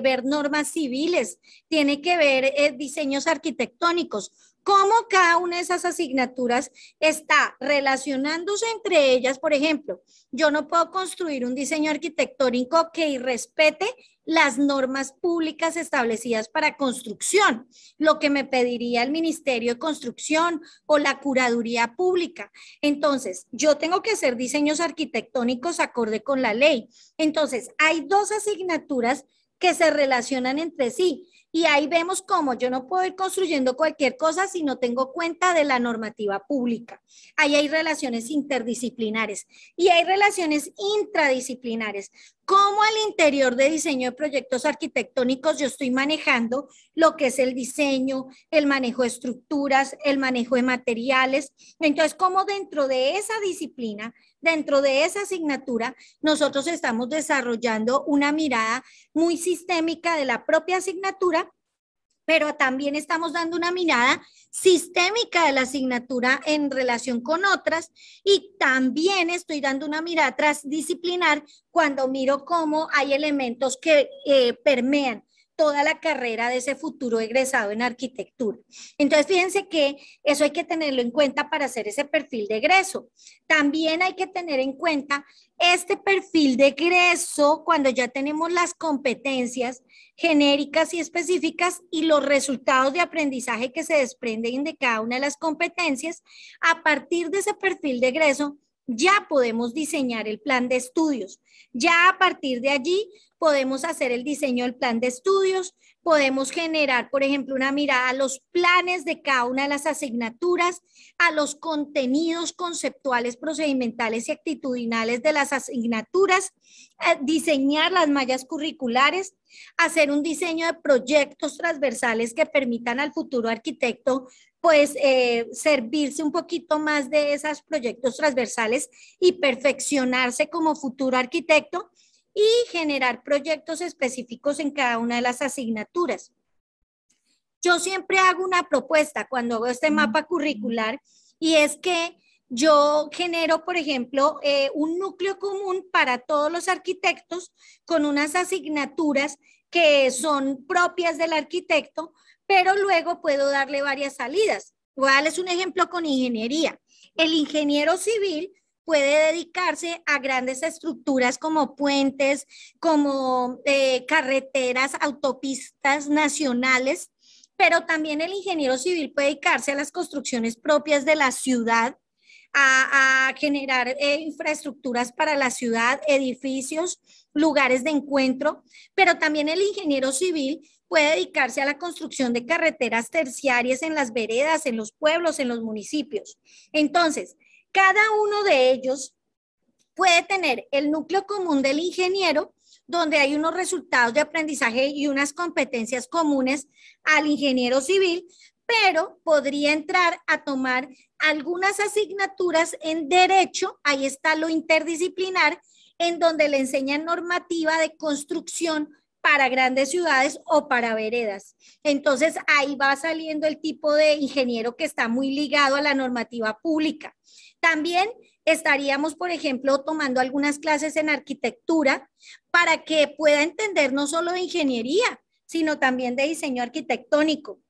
ver normas civiles, tiene que ver diseños arquitectónicos. Cómo cada una de esas asignaturas está relacionándose entre ellas. Por ejemplo, yo no puedo construir un diseño arquitectónico que respete las normas públicas establecidas para construcción, lo que me pediría el Ministerio de Construcción o la Curaduría Pública. Entonces, yo tengo que hacer diseños arquitectónicos acorde con la ley. Entonces, hay dos asignaturas que se relacionan entre sí. Y ahí vemos cómo yo no puedo ir construyendo cualquier cosa si no tengo cuenta de la normativa pública. Ahí hay relaciones interdisciplinares y hay relaciones intradisciplinares. Cómo al interior de diseño de proyectos arquitectónicos yo estoy manejando lo que es el diseño, el manejo de estructuras, el manejo de materiales. Entonces, cómo dentro de esa disciplina, dentro de esa asignatura, nosotros estamos desarrollando una mirada muy sistémica de la propia asignatura, pero también estamos dando una mirada sistémica de la asignatura en relación con otras, y también estoy dando una mirada transdisciplinar cuando miro cómo hay elementos que permean toda la carrera de ese futuro egresado en arquitectura. Entonces, fíjense que eso hay que tenerlo en cuenta para hacer ese perfil de egreso. También hay que tener en cuenta este perfil de egreso cuando ya tenemos las competencias genéricas y específicas y los resultados de aprendizaje que se desprenden de cada una de las competencias. A partir de ese perfil de egreso, ya podemos diseñar el plan de estudios. Ya a partir de allí podemos hacer el diseño del plan de estudios, podemos generar, por ejemplo, una mirada a los planes de cada una de las asignaturas, a los contenidos conceptuales, procedimentales y actitudinales de las asignaturas, diseñar las mallas curriculares, hacer un diseño de proyectos transversales que permitan al futuro arquitecto pues servirse un poquito más de esos proyectos transversales y perfeccionarse como futuro arquitecto, y generar proyectos específicos en cada una de las asignaturas. Yo siempre hago una propuesta cuando hago este mapa curricular, y es que yo genero, por ejemplo, un núcleo común para todos los arquitectos con unas asignaturas que son propias del arquitecto, pero luego puedo darle varias salidas. Voy a darles un ejemplo con ingeniería. El ingeniero civil puede dedicarse a grandes estructuras como puentes, como carreteras, autopistas nacionales, pero también el ingeniero civil puede dedicarse a las construcciones propias de la ciudad, a generar infraestructuras para la ciudad, edificios, lugares de encuentro, pero también el ingeniero civil puede dedicarse a la construcción de carreteras terciarias en las veredas, en los pueblos, en los municipios. Entonces, cada uno de ellos puede tener el núcleo común del ingeniero, donde hay unos resultados de aprendizaje y unas competencias comunes al ingeniero civil, pero podría entrar a tomar algunas asignaturas en derecho, ahí está lo interdisciplinar, en donde le enseñan normativa de construcción para grandes ciudades o para veredas. Entonces, ahí va saliendo el tipo de ingeniero que está muy ligado a la normativa pública. También estaríamos, por ejemplo, tomando algunas clases en arquitectura para que pueda entender no solo de ingeniería, sino también de diseño arquitectónico,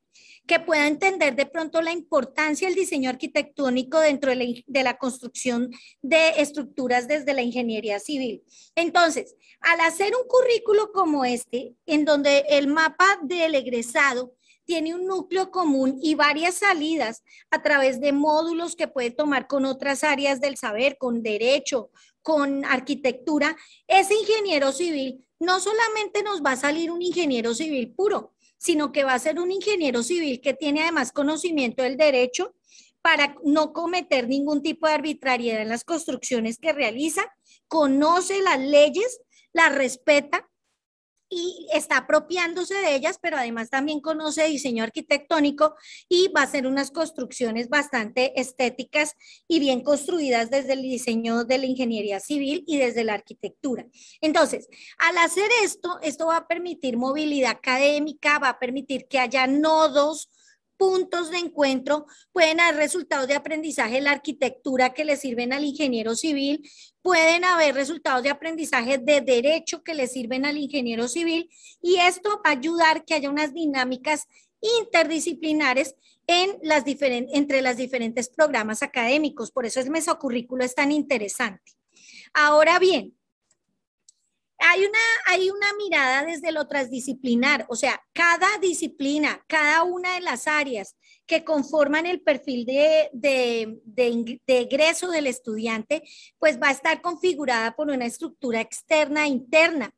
que pueda entender de pronto la importancia del diseño arquitectónico dentro de la construcción de estructuras desde la ingeniería civil. Entonces, al hacer un currículo como este, en donde el mapa del egresado tiene un núcleo común y varias salidas a través de módulos que puede tomar con otras áreas del saber, con derecho, con arquitectura, ese ingeniero civil no solamente nos va a salir un ingeniero civil puro, sino que va a ser un ingeniero civil que tiene además conocimiento del derecho para no cometer ningún tipo de arbitrariedad en las construcciones que realiza, conoce las leyes, las respeta y está apropiándose de ellas, pero además también conoce diseño arquitectónico y va a hacer unas construcciones bastante estéticas y bien construidas desde el diseño de la ingeniería civil y desde la arquitectura. Entonces, al hacer esto, esto va a permitir movilidad académica, va a permitir que haya nodos, puntos de encuentro, pueden haber resultados de aprendizaje en la arquitectura que le sirven al ingeniero civil, pueden haber resultados de aprendizaje de derecho que le sirven al ingeniero civil, y esto va a ayudar que haya unas dinámicas interdisciplinares entre las diferentes programas académicos. Por eso el mesocurrículo es tan interesante. Ahora bien, hay una mirada desde lo transdisciplinar, o sea, cada disciplina, cada una de las áreas que conforman el perfil de egreso del estudiante, pues va a estar configurada por una estructura externa e interna.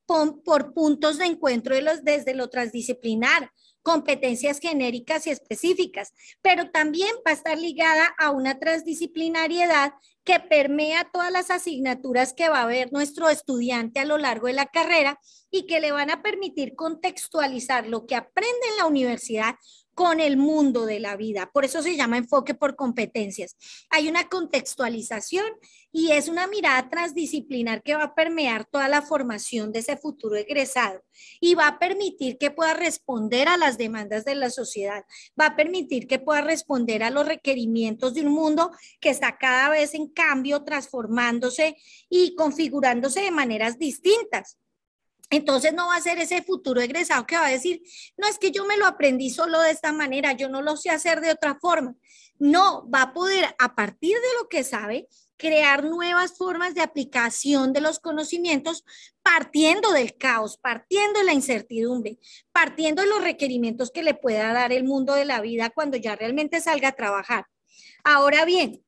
por puntos de encuentro desde lo transdisciplinar, competencias genéricas y específicas, pero también va a estar ligada a una transdisciplinariedad que permea todas las asignaturas que va a ver nuestro estudiante a lo largo de la carrera y que le van a permitir contextualizar lo que aprende en la universidad con el mundo de la vida. Por eso se llama enfoque por competencias. Hay una contextualización y es una mirada transdisciplinar que va a permear toda la formación de ese futuro egresado y va a permitir que pueda responder a las demandas de la sociedad, va a permitir que pueda responder a los requerimientos de un mundo que está cada vez en cambio, transformándose y configurándose de maneras distintas. Entonces no va a ser ese futuro egresado que va a decir, no, es que yo me lo aprendí solo de esta manera, yo no lo sé hacer de otra forma. No, va a poder, a partir de lo que sabe, crear nuevas formas de aplicación de los conocimientos partiendo del caos, partiendo de la incertidumbre, partiendo de los requerimientos que le pueda dar el mundo de la vida cuando ya realmente salga a trabajar. Ahora bien,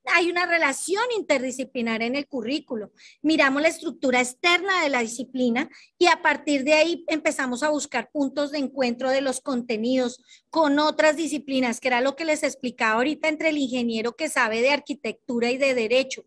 hay una relación interdisciplinar en el currículo. Miramos la estructura externa de la disciplina y a partir de ahí empezamos a buscar puntos de encuentro de los contenidos con otras disciplinas, que era lo que les explicaba ahorita entre el ingeniero que sabe de arquitectura y de derecho.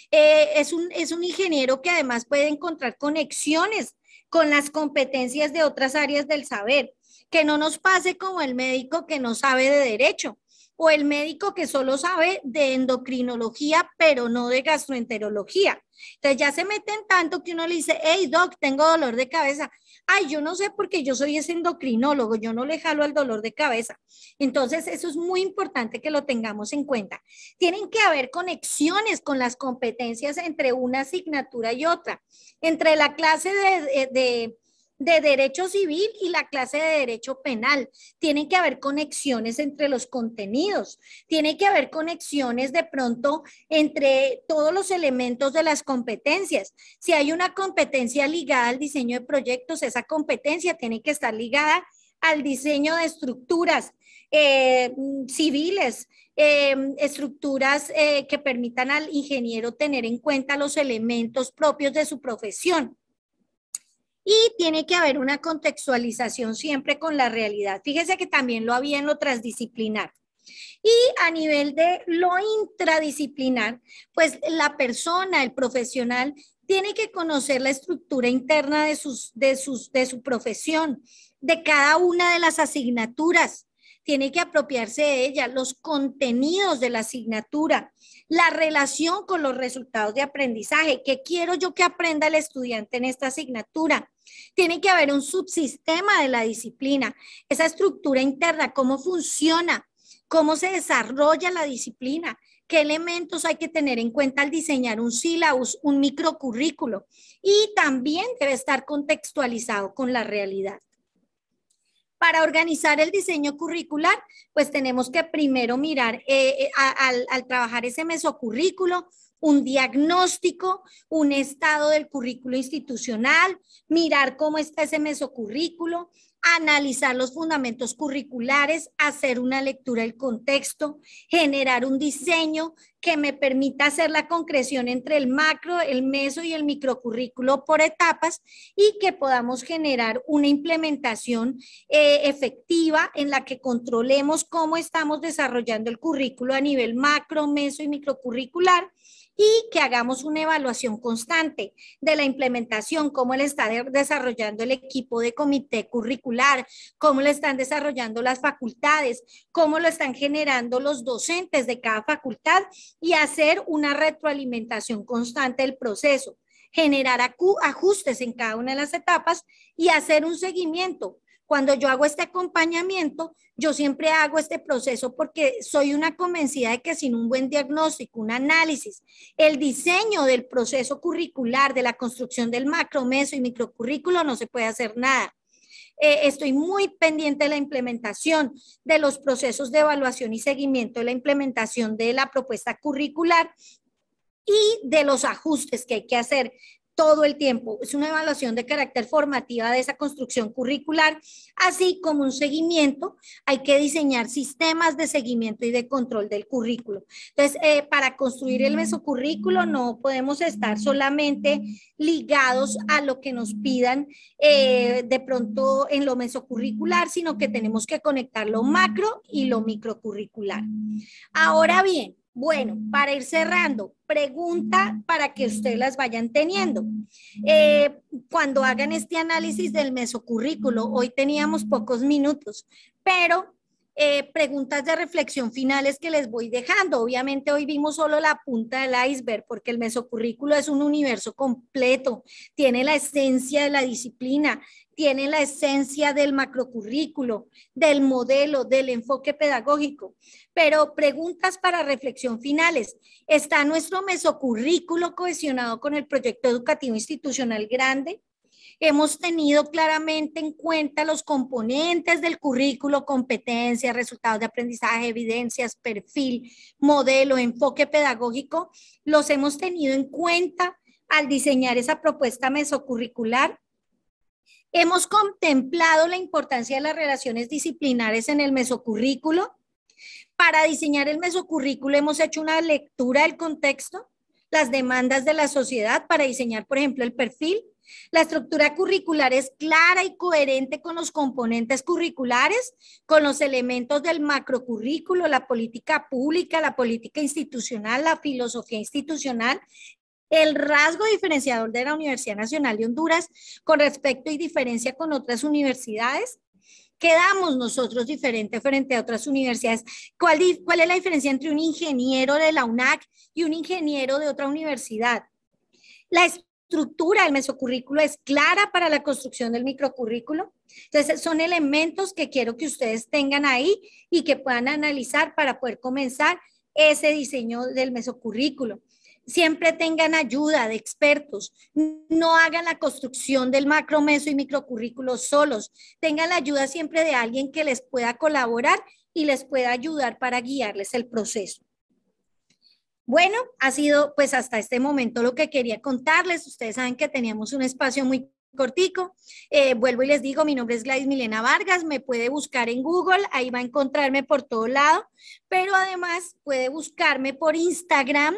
Es un ingeniero que además puede encontrar conexiones con las competencias de otras áreas del saber, que no nos pase como el médico que no sabe de derecho, o el médico que solo sabe de endocrinología, pero no de gastroenterología. Entonces ya se meten tanto que uno le dice, hey doc, tengo dolor de cabeza. Ay, yo no sé porque yo soy ese endocrinólogo, yo no le jalo al dolor de cabeza. Entonces eso es muy importante que lo tengamos en cuenta. Tienen que haber conexiones con las competencias entre una asignatura y otra, entre la clase de derecho civil y la clase de derecho penal. Tienen que haber conexiones entre los contenidos, tiene que haber conexiones de pronto entre todos los elementos de las competencias. Si hay una competencia ligada al diseño de proyectos, esa competencia tiene que estar ligada al diseño de estructuras civiles, estructuras que permitan al ingeniero tener en cuenta los elementos propios de su profesión. Y tiene que haber una contextualización siempre con la realidad. Fíjese que también lo había en lo transdisciplinar. Y a nivel de lo intradisciplinar, pues la persona, el profesional, tiene que conocer la estructura interna de su profesión, de cada una de las asignaturas. Tiene que apropiarse de ella, los contenidos de la asignatura, la relación con los resultados de aprendizaje. ¿Qué quiero yo que aprenda el estudiante en esta asignatura? Tiene que haber un subsistema de la disciplina, esa estructura interna, cómo funciona, cómo se desarrolla la disciplina, qué elementos hay que tener en cuenta al diseñar un sílabus, un microcurrículo, y también debe estar contextualizado con la realidad. Para organizar el diseño curricular, pues tenemos que primero mirar al trabajar ese mesocurrículo, un diagnóstico, un estado del currículo institucional, mirar cómo está ese mesocurrículo, analizar los fundamentos curriculares, hacer una lectura del contexto, generar un diseño que me permita hacer la concreción entre el macro, el meso y el microcurrículo por etapas y que podamos generar una implementación efectiva en la que controlemos cómo estamos desarrollando el currículo a nivel macro, meso y microcurricular, y que hagamos una evaluación constante de la implementación, cómo le está desarrollando el equipo de comité curricular, cómo le están desarrollando las facultades, cómo lo están generando los docentes de cada facultad y hacer una retroalimentación constante del proceso, generar ajustes en cada una de las etapas y hacer un seguimiento. Cuando yo hago este acompañamiento, yo siempre hago este proceso porque soy una convencida de que sin un buen diagnóstico, un análisis, el diseño del proceso curricular, de la construcción del macro, meso y microcurrículo, no se puede hacer nada. Estoy muy pendiente de la implementación de los procesos de evaluación y seguimiento de la implementación de la propuesta curricular y de los ajustes que hay que hacer todo el tiempo. Es una evaluación de carácter formativa de esa construcción curricular, así como un seguimiento. Hay que diseñar sistemas de seguimiento y de control del currículo. Entonces, para construir el mesocurrículo no podemos estar solamente ligados a lo que nos pidan de pronto en lo mesocurricular, sino que tenemos que conectar lo macro y lo microcurricular. Ahora bien, bueno, para ir cerrando, pregunta para que ustedes las vayan teniendo. Cuando hagan este análisis del mesocurrículo, hoy teníamos pocos minutos, pero preguntas de reflexión finales que les voy dejando. Obviamente hoy vimos solo la punta del iceberg porque el mesocurrículo es un universo completo, tiene la esencia de la disciplina, tiene la esencia del macrocurrículo, del modelo, del enfoque pedagógico. Pero preguntas para reflexión finales. ¿Está nuestro mesocurrículo cohesionado con el proyecto educativo institucional grande? Hemos tenido claramente en cuenta los componentes del currículo, competencias, resultados de aprendizaje, evidencias, perfil, modelo, enfoque pedagógico. ¿Los hemos tenido en cuenta al diseñar esa propuesta mesocurricular? ¿Hemos contemplado la importancia de las relaciones disciplinares en el mesocurrículo? Para diseñar el mesocurrículo hemos hecho una lectura del contexto, las demandas de la sociedad para diseñar, por ejemplo, el perfil. La estructura curricular es clara y coherente con los componentes curriculares, con los elementos del macrocurrículo, la política pública, la política institucional, la filosofía institucional, el rasgo diferenciador de la Universidad Nacional de Honduras con respecto y diferencia con otras universidades. Quedamos nosotros diferentes frente a otras universidades. ¿Cuál es la diferencia entre un ingeniero de la UNAC y un ingeniero de otra universidad? La estructura del mesocurrículo es clara para la construcción del microcurrículo. Entonces, son elementos que quiero que ustedes tengan ahí y que puedan analizar para poder comenzar ese diseño del mesocurrículo. Siempre tengan ayuda de expertos, no hagan la construcción del macro, meso y microcurrículo solos, tengan la ayuda siempre de alguien que les pueda colaborar y les pueda ayudar para guiarles el proceso. Bueno, ha sido pues hasta este momento lo que quería contarles. Ustedes saben que teníamos un espacio muy cortico. Vuelvo y les digo, mi nombre es Gladys Milena Vargas, me puede buscar en Google, ahí va a encontrarme por todo lado, pero además puede buscarme por Instagram.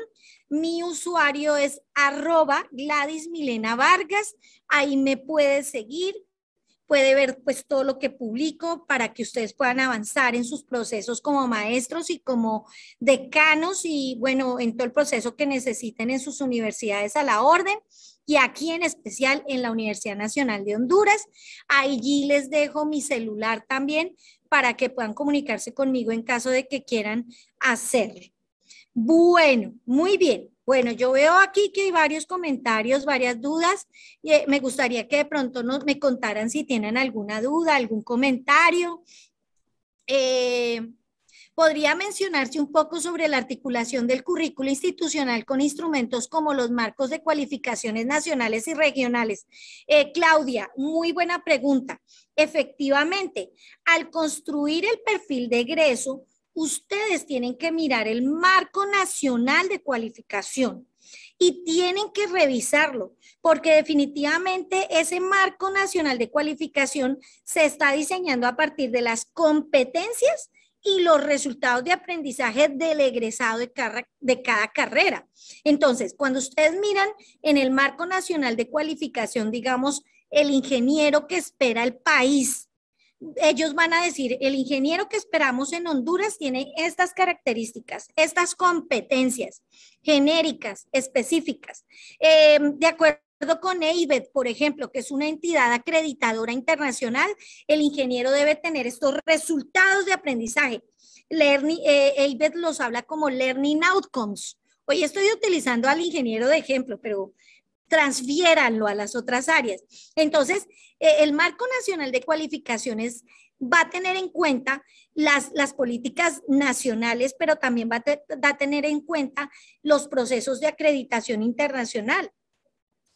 Mi usuario es @GladysMilenaVargas, ahí me puede seguir, puede ver pues todo lo que publico para que ustedes puedan avanzar en sus procesos como maestros y como decanos y bueno, en todo el proceso que necesiten en sus universidades a la orden y aquí en especial en la Universidad Nacional de Honduras. Allí les dejo mi celular también para que puedan comunicarse conmigo en caso de que quieran hacerlo. Bueno, muy bien. Bueno, yo veo aquí que hay varios comentarios, varias dudas. Me gustaría que de pronto me contaran si tienen alguna duda, algún comentario. Podría mencionarse un poco sobre la articulación del currículo institucional con instrumentos como los marcos de cualificaciones nacionales y regionales. Claudia, muy buena pregunta. Efectivamente, al construir el perfil de egreso, ustedes tienen que mirar el marco nacional de cualificación y tienen que revisarlo, porque definitivamente ese marco nacional de cualificación se está diseñando a partir de las competencias y los resultados de aprendizaje del egresado de cada carrera. Entonces, cuando ustedes miran en el marco nacional de cualificación, digamos, el ingeniero que espera el país, ellos van a decir, el ingeniero que esperamos en Honduras tiene estas características, estas competencias genéricas, específicas. De acuerdo con EIVET, por ejemplo, que es una entidad acreditadora internacional, el ingeniero debe tener estos resultados de aprendizaje. EIVET los habla como Learning Outcomes. Hoy estoy utilizando al ingeniero de ejemplo, pero transfiéranlo a las otras áreas. Entonces, el marco nacional de cualificaciones va a tener en cuenta las políticas nacionales, pero también va a tener en cuenta los procesos de acreditación internacional.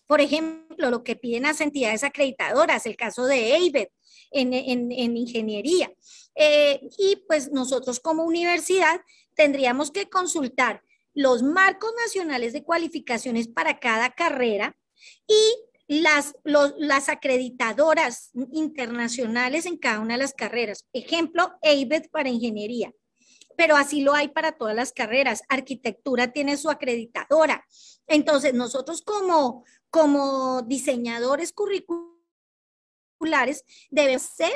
Por ejemplo, lo que piden las entidades acreditadoras, el caso de EIVET en ingeniería. Y pues nosotros como universidad tendríamos que consultar los marcos nacionales de cualificaciones para cada carrera, y las acreditadoras internacionales en cada una de las carreras. Ejemplo, ABET para ingeniería, pero así lo hay para todas las carreras. Arquitectura tiene su acreditadora. Entonces, nosotros como diseñadores curriculares debemos hacer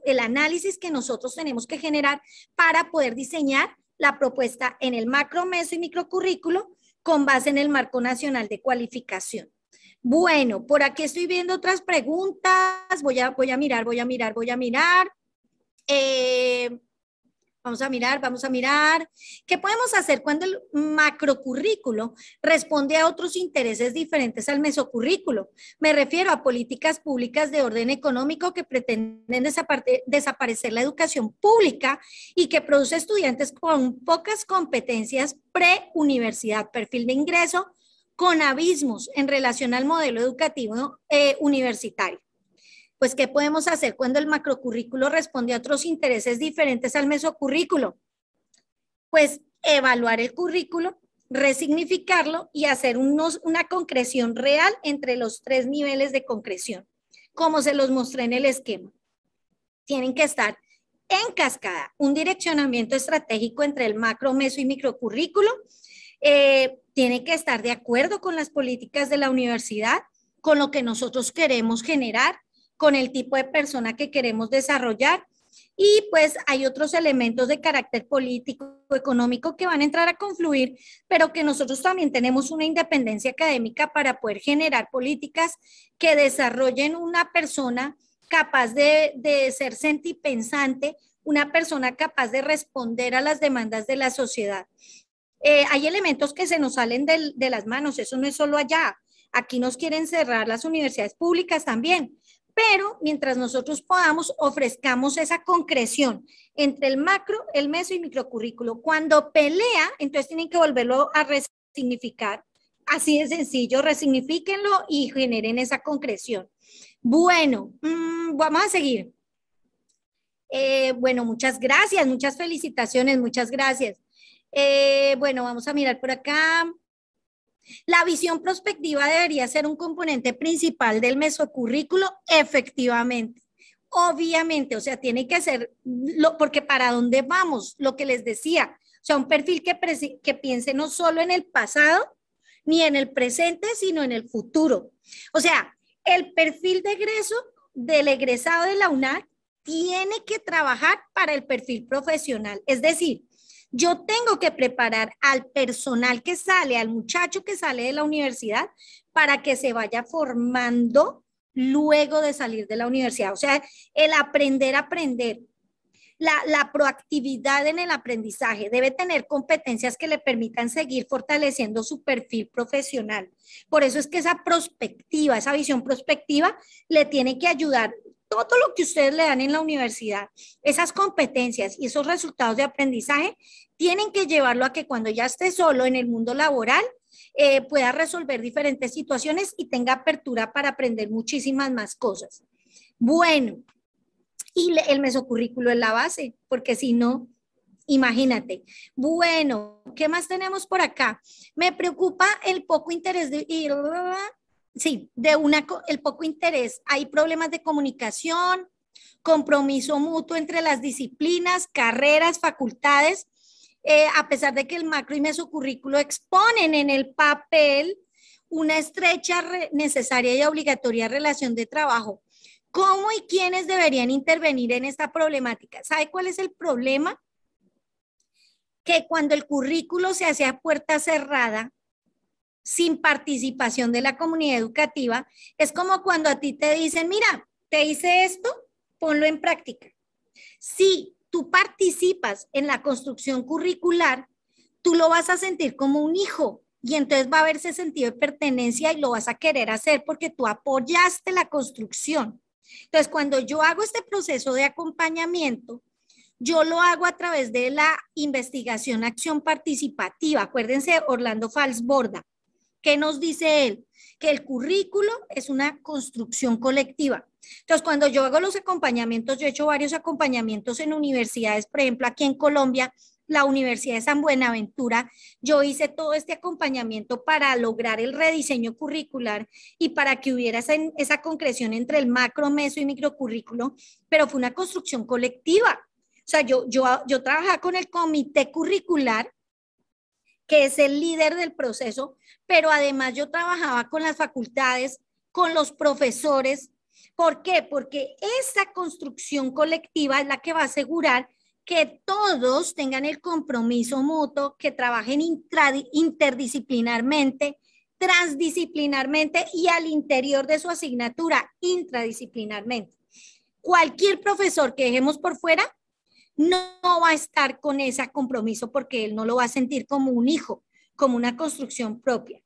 el análisis que nosotros tenemos que generar para poder diseñar la propuesta en el macro, meso y microcurrículo con base en el Marco Nacional de Cualificación. Bueno, por aquí estoy viendo otras preguntas. Voy a mirar. Vamos a mirar. ¿Qué podemos hacer cuando el macrocurrículo responde a otros intereses diferentes al mesocurrículo? Me refiero a políticas públicas de orden económico que pretenden desaparecer la educación pública y que produce estudiantes con pocas competencias preuniversidad, perfil de ingreso, con abismos en relación al modelo educativo universitario. Pues, ¿qué podemos hacer cuando el macrocurrículo responde a otros intereses diferentes al mesocurrículo? Pues evaluar el currículo, resignificarlo y hacer una concreción real entre los 3 niveles de concreción, como se los mostré en el esquema. Tienen que estar en cascada, un direccionamiento estratégico entre el macro, meso y microcurrículo. Tiene que estar de acuerdo con las políticas de la universidad, con lo que nosotros queremos generar, con el tipo de persona que queremos desarrollar, y pues hay otros elementos de carácter político, económico que van a entrar a confluir, pero que nosotros también tenemos una independencia académica para poder generar políticas que desarrollen una persona capaz de ser sentipensante, una persona capaz de responder a las demandas de la sociedad. Hay elementos que se nos salen de las manos, eso no es solo allá, aquí nos quieren cerrar las universidades públicas también. Pero mientras nosotros podamos, ofrezcamos esa concreción entre el macro, el meso y microcurrículo. Cuando pelea, entonces tienen que volverlo a resignificar. Así de sencillo, resignifíquenlo y generen esa concreción. Bueno, vamos a seguir. Bueno, muchas gracias, muchas felicitaciones, muchas gracias. Bueno, vamos a mirar por acá. La visión prospectiva debería ser un componente principal del mesocurrículo, efectivamente. Obviamente, o sea, tiene que ser, porque para dónde vamos, lo que les decía, o sea, un perfil que piense no solo en el pasado, ni en el presente, sino en el futuro. O sea, el perfil de egreso del egresado de la UNAC tiene que trabajar para el perfil profesional, es decir, yo tengo que preparar al personal que sale, al muchacho que sale de la universidad para que se vaya formando luego de salir de la universidad. O sea, el aprender a aprender, la proactividad en el aprendizaje, debe tener competencias que le permitan seguir fortaleciendo su perfil profesional. Por eso es que esa perspectiva, esa visión prospectiva le tiene que ayudar. Todo lo que ustedes le dan en la universidad, esas competencias y esos resultados de aprendizaje, tienen que llevarlo a que cuando ya esté solo en el mundo laboral, pueda resolver diferentes situaciones y tenga apertura para aprender muchísimas más cosas. Bueno, y el mesocurrículo es la base, porque si no, imagínate. Bueno, ¿qué más tenemos por acá? Me preocupa el poco interés el poco interés. Hay problemas de comunicación, compromiso mutuo entre las disciplinas, carreras, facultades, a pesar de que el macro y mesocurrículo exponen en el papel una estrecha, necesaria y obligatoria relación de trabajo. ¿Cómo y quiénes deberían intervenir en esta problemática? ¿Sabe cuál es el problema? Que cuando el currículo se hace a puerta cerrada, sin participación de la comunidad educativa, es como cuando a ti te dicen, mira, te hice esto, ponlo en práctica. Si tú participas en la construcción curricular, tú lo vas a sentir como un hijo y entonces va a haber ese sentido de pertenencia y lo vas a querer hacer porque tú apoyaste la construcción. Entonces, cuando yo hago este proceso de acompañamiento, yo lo hago a través de la investigación, acción participativa. Acuérdense, Orlando Falsborda. ¿Qué nos dice él? Que el currículo es una construcción colectiva. Entonces, cuando yo hago los acompañamientos, yo he hecho varios acompañamientos en universidades, por ejemplo, aquí en Colombia, la Universidad de San Buenaventura, yo hice todo este acompañamiento para lograr el rediseño curricular y para que hubiera esa concreción entre el macro, meso y microcurrículo, pero fue una construcción colectiva. O sea, yo trabajaba con el comité curricular, que es el líder del proceso, pero además yo trabajaba con las facultades, con los profesores. ¿Por qué? Porque esa construcción colectiva es la que va a asegurar que todos tengan el compromiso mutuo, que trabajen interdisciplinarmente, transdisciplinarmente y al interior de su asignatura, intradisciplinarmente. Cualquier profesor que dejemos por fuera no va a estar con ese compromiso porque él no lo va a sentir como un hijo, como una construcción propia.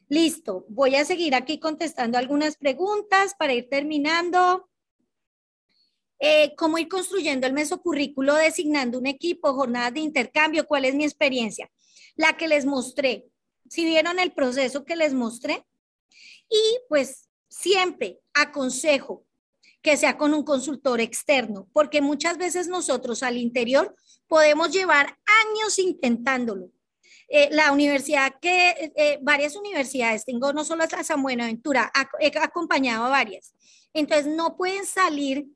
Listo, voy a seguir aquí contestando algunas preguntas para ir terminando. ¿Cómo ir construyendo el mesocurrículo designando un equipo, jornadas de intercambio? ¿Cuál es mi experiencia? La que les mostré. ¿Sí vieron el proceso que les mostré? Y pues siempre aconsejo que sea con un consultor externo, porque muchas veces nosotros al interior podemos llevar años intentándolo. La universidad varias universidades, tengo no solo a San Buenaventura, he acompañado a varias. Entonces no pueden salir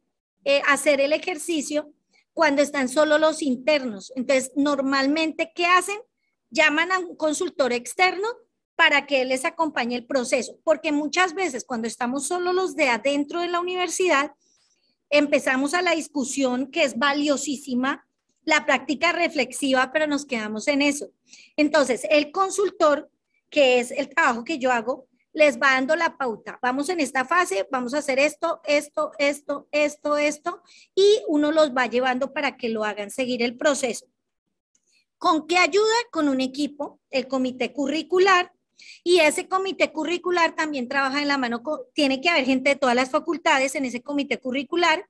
a hacer el ejercicio cuando están solo los internos. Entonces normalmente, ¿qué hacen? Llaman a un consultor externo para que él les acompañe el proceso, porque muchas veces cuando estamos solo los de adentro de la universidad, empezamos a la discusión que es valiosísima, la práctica reflexiva, pero nos quedamos en eso. Entonces, el consultor, que es el trabajo que yo hago, les va dando la pauta. Vamos en esta fase, vamos a hacer esto, y uno los va llevando para que lo hagan seguir el proceso. ¿Con qué ayuda? Con un equipo, el comité curricular, y ese comité curricular también trabaja en la mano, tiene que haber gente de todas las facultades en ese comité curricular,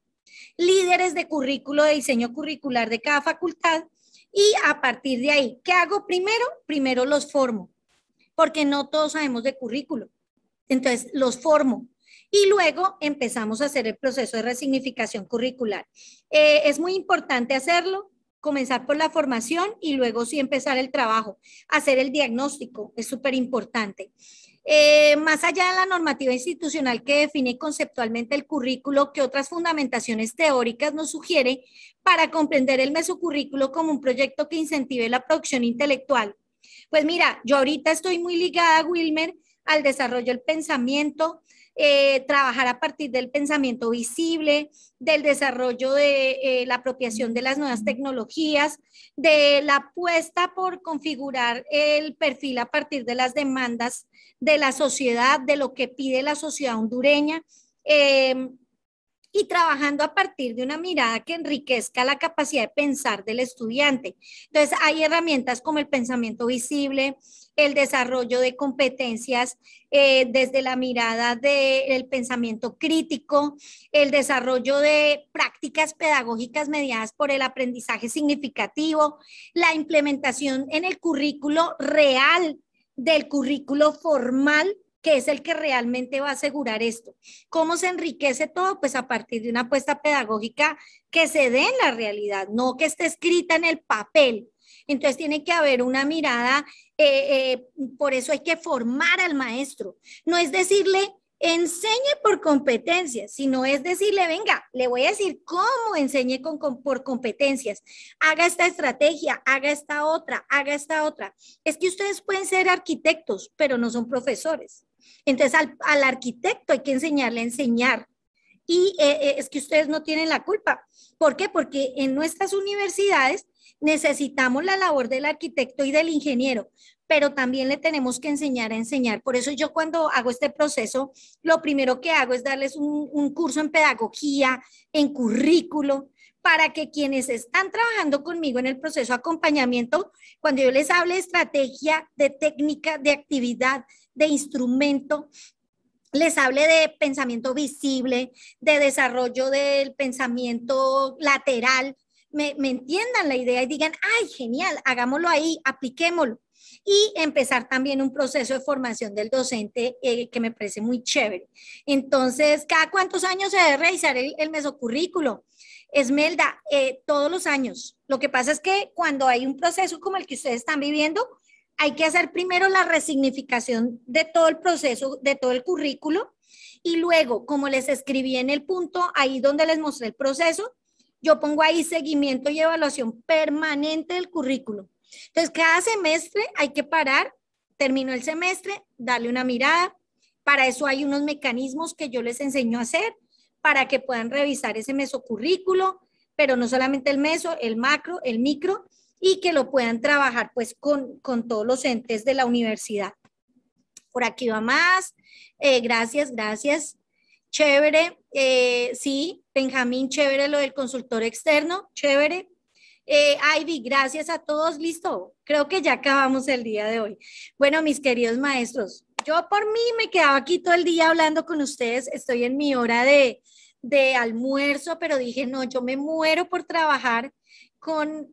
líderes de currículo, de diseño curricular de cada facultad, y a partir de ahí, ¿qué hago primero? Primero los formo, porque no todos sabemos de currículo, entonces los formo, y luego empezamos a hacer el proceso de resignificación curricular. Es muy importante hacerlo, comenzar por la formación y luego sí empezar el trabajo, hacer el diagnóstico, es súper importante. Más allá de la normativa institucional que define conceptualmente el currículo, ¿qué otras fundamentaciones teóricas nos sugiere para comprender el mesocurrículo como un proyecto que incentive la producción intelectual? Pues mira, yo ahorita estoy muy ligada, Wilmer, al desarrollo del pensamiento, trabajar a partir del pensamiento visible, del desarrollo de la apropiación de las nuevas tecnologías, de la apuesta por configurar el perfil a partir de las demandas de la sociedad, de lo que pide la sociedad hondureña, y trabajando a partir de una mirada que enriquezca la capacidad de pensar del estudiante. Entonces, hay herramientas como el pensamiento visible, el desarrollo de competencias desde la mirada del pensamiento crítico, el desarrollo de prácticas pedagógicas mediadas por el aprendizaje significativo, la implementación en el currículo real del currículo formal, que es el que realmente va a asegurar esto. ¿Cómo se enriquece todo? Pues a partir de una apuesta pedagógica que se dé en la realidad, no que esté escrita en el papel. Entonces tiene que haber una mirada, por eso hay que formar al maestro. No es decirle, enseñe por competencias, sino es decirle, venga, le voy a decir cómo enseñe por competencias. Haga esta estrategia, haga esta otra, haga esta otra. Es que ustedes pueden ser arquitectos, pero no son profesores. Entonces al arquitecto hay que enseñarle a enseñar. Y es que ustedes no tienen la culpa. ¿Por qué? Porque en nuestras universidades necesitamos la labor del arquitecto y del ingeniero, pero también le tenemos que enseñar a enseñar. Por eso yo cuando hago este proceso, lo primero que hago es darles un curso en pedagogía, en currículo, para que quienes están trabajando conmigo en el proceso de acompañamiento, cuando yo les hable de estrategia, de técnica, de actividad, de instrumento, les hable de pensamiento visible, de desarrollo del pensamiento lateral, me entiendan la idea y digan, ay, genial, hagámoslo ahí, apliquémoslo. Y empezar también un proceso de formación del docente que me parece muy chévere. Entonces, ¿cada cuántos años se debe revisar el mesocurrículo? Esmelda, todos los años. Lo que pasa es que cuando hay un proceso como el que ustedes están viviendo, hay que hacer primero la resignificación de todo el proceso, de todo el currículo, y luego, como les escribí en el punto, ahí donde les mostré el proceso, yo pongo ahí seguimiento y evaluación permanente del currículo. Entonces, cada semestre hay que parar, terminó el semestre, darle una mirada. Para eso hay unos mecanismos que yo les enseño a hacer, para que puedan revisar ese mesocurrículo, pero no solamente el meso, el macro, el micro, y que lo puedan trabajar pues con todos los entes de la universidad. Por aquí va más. Gracias, gracias. Chévere. Sí, Benjamín, chévere lo del consultor externo, chévere. Ivy, gracias a todos. Listo, creo que ya acabamos el día de hoy. Bueno, mis queridos maestros, yo por mí me quedaba aquí todo el día hablando con ustedes. Estoy en mi hora de almuerzo, pero dije, no, yo me muero por trabajar con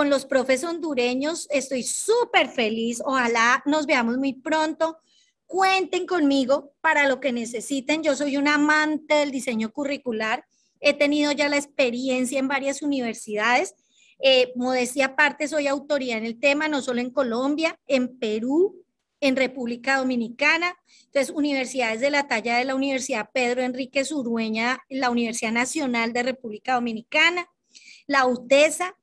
los profes hondureños. Estoy súper feliz. Ojalá nos veamos muy pronto. Cuenten conmigo para lo que necesiten. Yo soy un amante del diseño curricular. He tenido ya la experiencia en varias universidades. Modestia aparte, soy autoridad en el tema, no solo en Colombia, en Perú, en República Dominicana. Entonces, universidades de la talla de la Universidad Pedro Enríquez Urueña, la Universidad Nacional de República Dominicana, la UTESA,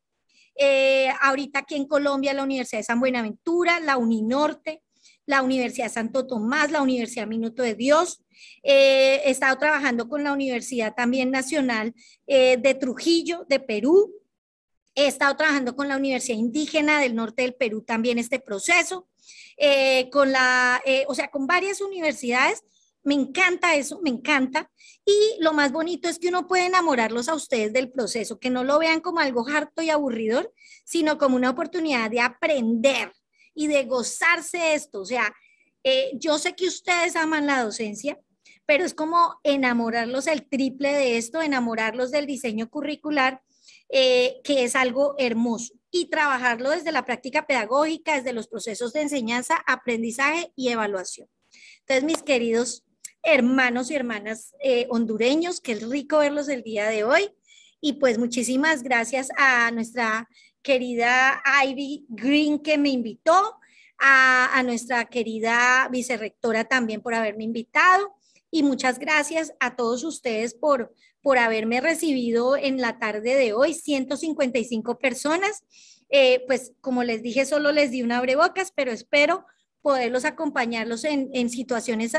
ahorita aquí en Colombia, la Universidad de San Buenaventura, la Uninorte, la Universidad Santo Tomás, la Universidad Minuto de Dios. He estado trabajando con la Universidad también Nacional de Trujillo, de Perú. He estado trabajando con la Universidad Indígena del Norte del Perú también este proceso. O sea, con varias universidades. Me encanta eso, me encanta. Y lo más bonito es que uno puede enamorarlos a ustedes del proceso, que no lo vean como algo harto y aburridor, sino como una oportunidad de aprender y de gozarse esto. O sea, yo sé que ustedes aman la docencia, pero es como enamorarlos el triple de esto, enamorarlos del diseño curricular, que es algo hermoso, y trabajarlo desde la práctica pedagógica, desde los procesos de enseñanza, aprendizaje y evaluación. Entonces, mis queridos hermanos y hermanas hondureños, qué rico verlos el día de hoy, y pues muchísimas gracias a nuestra querida Ivy Green que me invitó, a nuestra querida vicerrectora también por haberme invitado, y muchas gracias a todos ustedes por haberme recibido en la tarde de hoy. 155 personas, pues como les dije, solo les di un abrebocas, pero espero poderlos acompañarlos en situaciones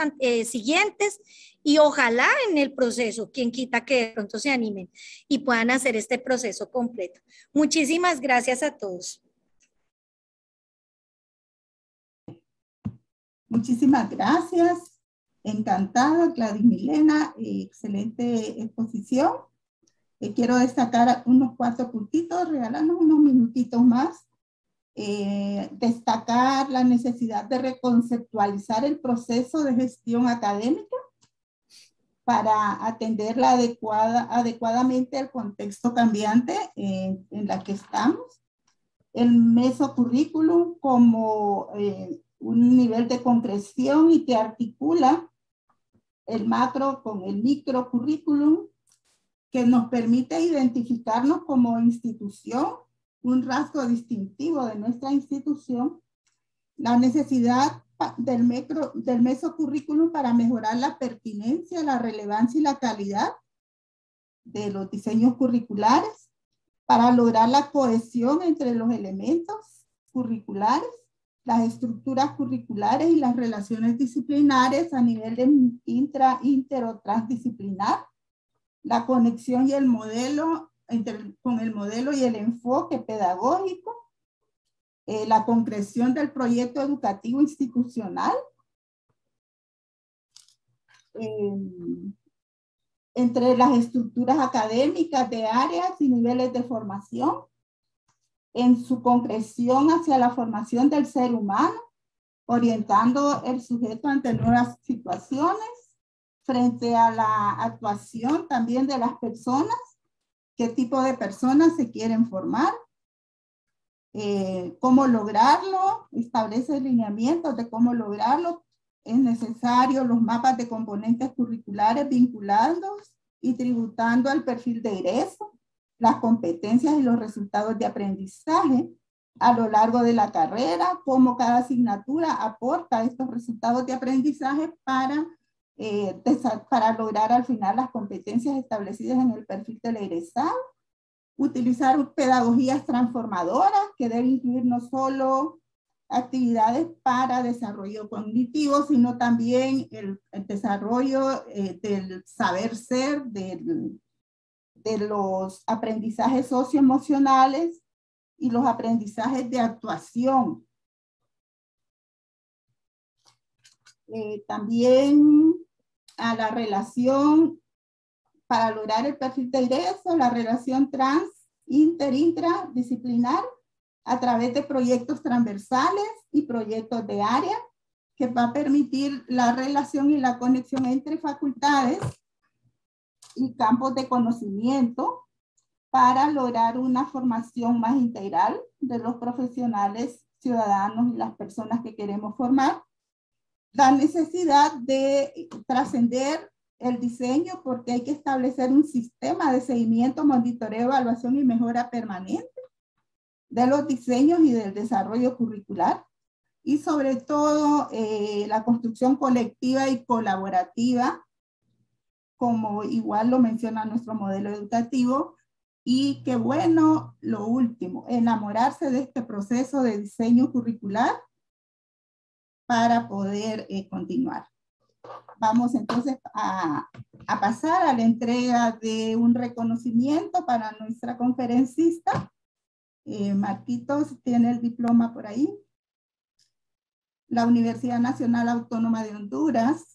siguientes, y ojalá en el proceso, quien quita que de pronto se animen y puedan hacer este proceso completo. Muchísimas gracias a todos. Muchísimas gracias. Encantada, Gladys Milena, excelente exposición. Quiero destacar unos 4 puntitos, regalarnos unos minutitos más. Destacar la necesidad de reconceptualizar el proceso de gestión académica para atenderla adecuadamente al contexto cambiante en la que estamos. El mesocurrículum como un nivel de concreción y que articula el macro con el microcurrículum, que nos permite identificarnos como institución, un rasgo distintivo de nuestra institución, la necesidad del mesocurrículum para mejorar la pertinencia, la relevancia y la calidad de los diseños curriculares, para lograr la cohesión entre los elementos curriculares, las estructuras curriculares y las relaciones disciplinares a nivel de inter o transdisciplinar, la conexión y el modelo con el modelo y el enfoque pedagógico, la concreción del proyecto educativo institucional, entre las estructuras académicas de áreas y niveles de formación, en su concreción hacia la formación del ser humano, orientando el sujeto ante nuevas situaciones, frente a la actuación también de las personas, qué tipo de personas se quieren formar, cómo lograrlo, establece lineamientos de cómo lograrlo. Es necesario los mapas de componentes curriculares vinculados y tributando al perfil de egreso, las competencias y los resultados de aprendizaje a lo largo de la carrera, cómo cada asignatura aporta estos resultados de aprendizaje para lograr al final las competencias establecidas en el perfil del egresado. Utilizar pedagogías transformadoras que deben incluir no solo actividades para desarrollo cognitivo, sino también el desarrollo del saber ser, de los aprendizajes socioemocionales y los aprendizajes de actuación. También a la relación, para lograr el perfil de egreso, la relación intradisciplinar a través de proyectos transversales y proyectos de área, que va a permitir la relación y la conexión entre facultades y campos de conocimiento para lograr una formación más integral de los profesionales, ciudadanos y las personas que queremos formar. La necesidad de trascender el diseño, porque hay que establecer un sistema de seguimiento, monitoreo, evaluación y mejora permanente de los diseños y del desarrollo curricular, y sobre todo la construcción colectiva y colaborativa, como igual lo menciona nuestro modelo educativo. Y que bueno, lo último, enamorarse de este proceso de diseño curricular para poder continuar. Vamos entonces a pasar a la entrega de un reconocimiento para nuestra conferencista. Marquitos tiene el diploma por ahí. La Universidad Nacional Autónoma de Honduras,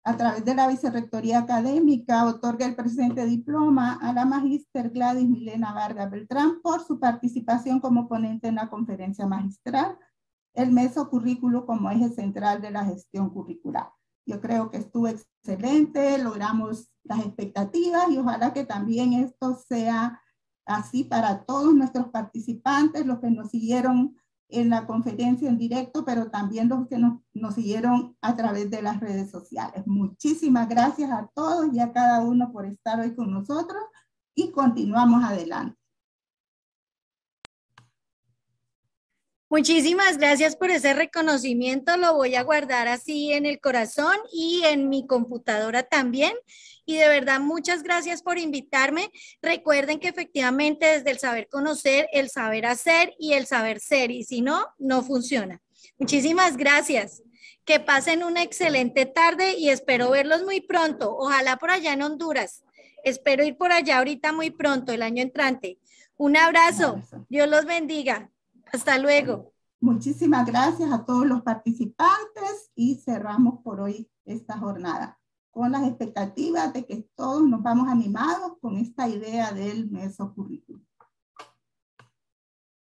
a través de la Vicerrectoría Académica, otorga el presente diploma a la magíster Gladys Milena Vargas Beltrán por su participación como ponente en la conferencia magistral, el mesocurrículo como eje central de la gestión curricular. Yo creo que estuvo excelente, logramos las expectativas y ojalá que también esto sea así para todos nuestros participantes, los que nos siguieron en la conferencia en directo, pero también los que nos siguieron a través de las redes sociales. Muchísimas gracias a todos y a cada uno por estar hoy con nosotros y continuamos adelante. Muchísimas gracias por ese reconocimiento, lo voy a guardar así en el corazón y en mi computadora también. Y de verdad, muchas gracias por invitarme. Recuerden que efectivamente desde el saber conocer, el saber hacer y el saber ser, y si no, no funciona. Muchísimas gracias. Que pasen una excelente tarde y espero verlos muy pronto. Ojalá por allá en Honduras. Espero ir por allá ahorita muy pronto, el año entrante. Un abrazo. Dios los bendiga. Hasta luego. Muchísimas gracias a todos los participantes y cerramos por hoy esta jornada con las expectativas de que todos nos vamos animados con esta idea del mesocurrículo.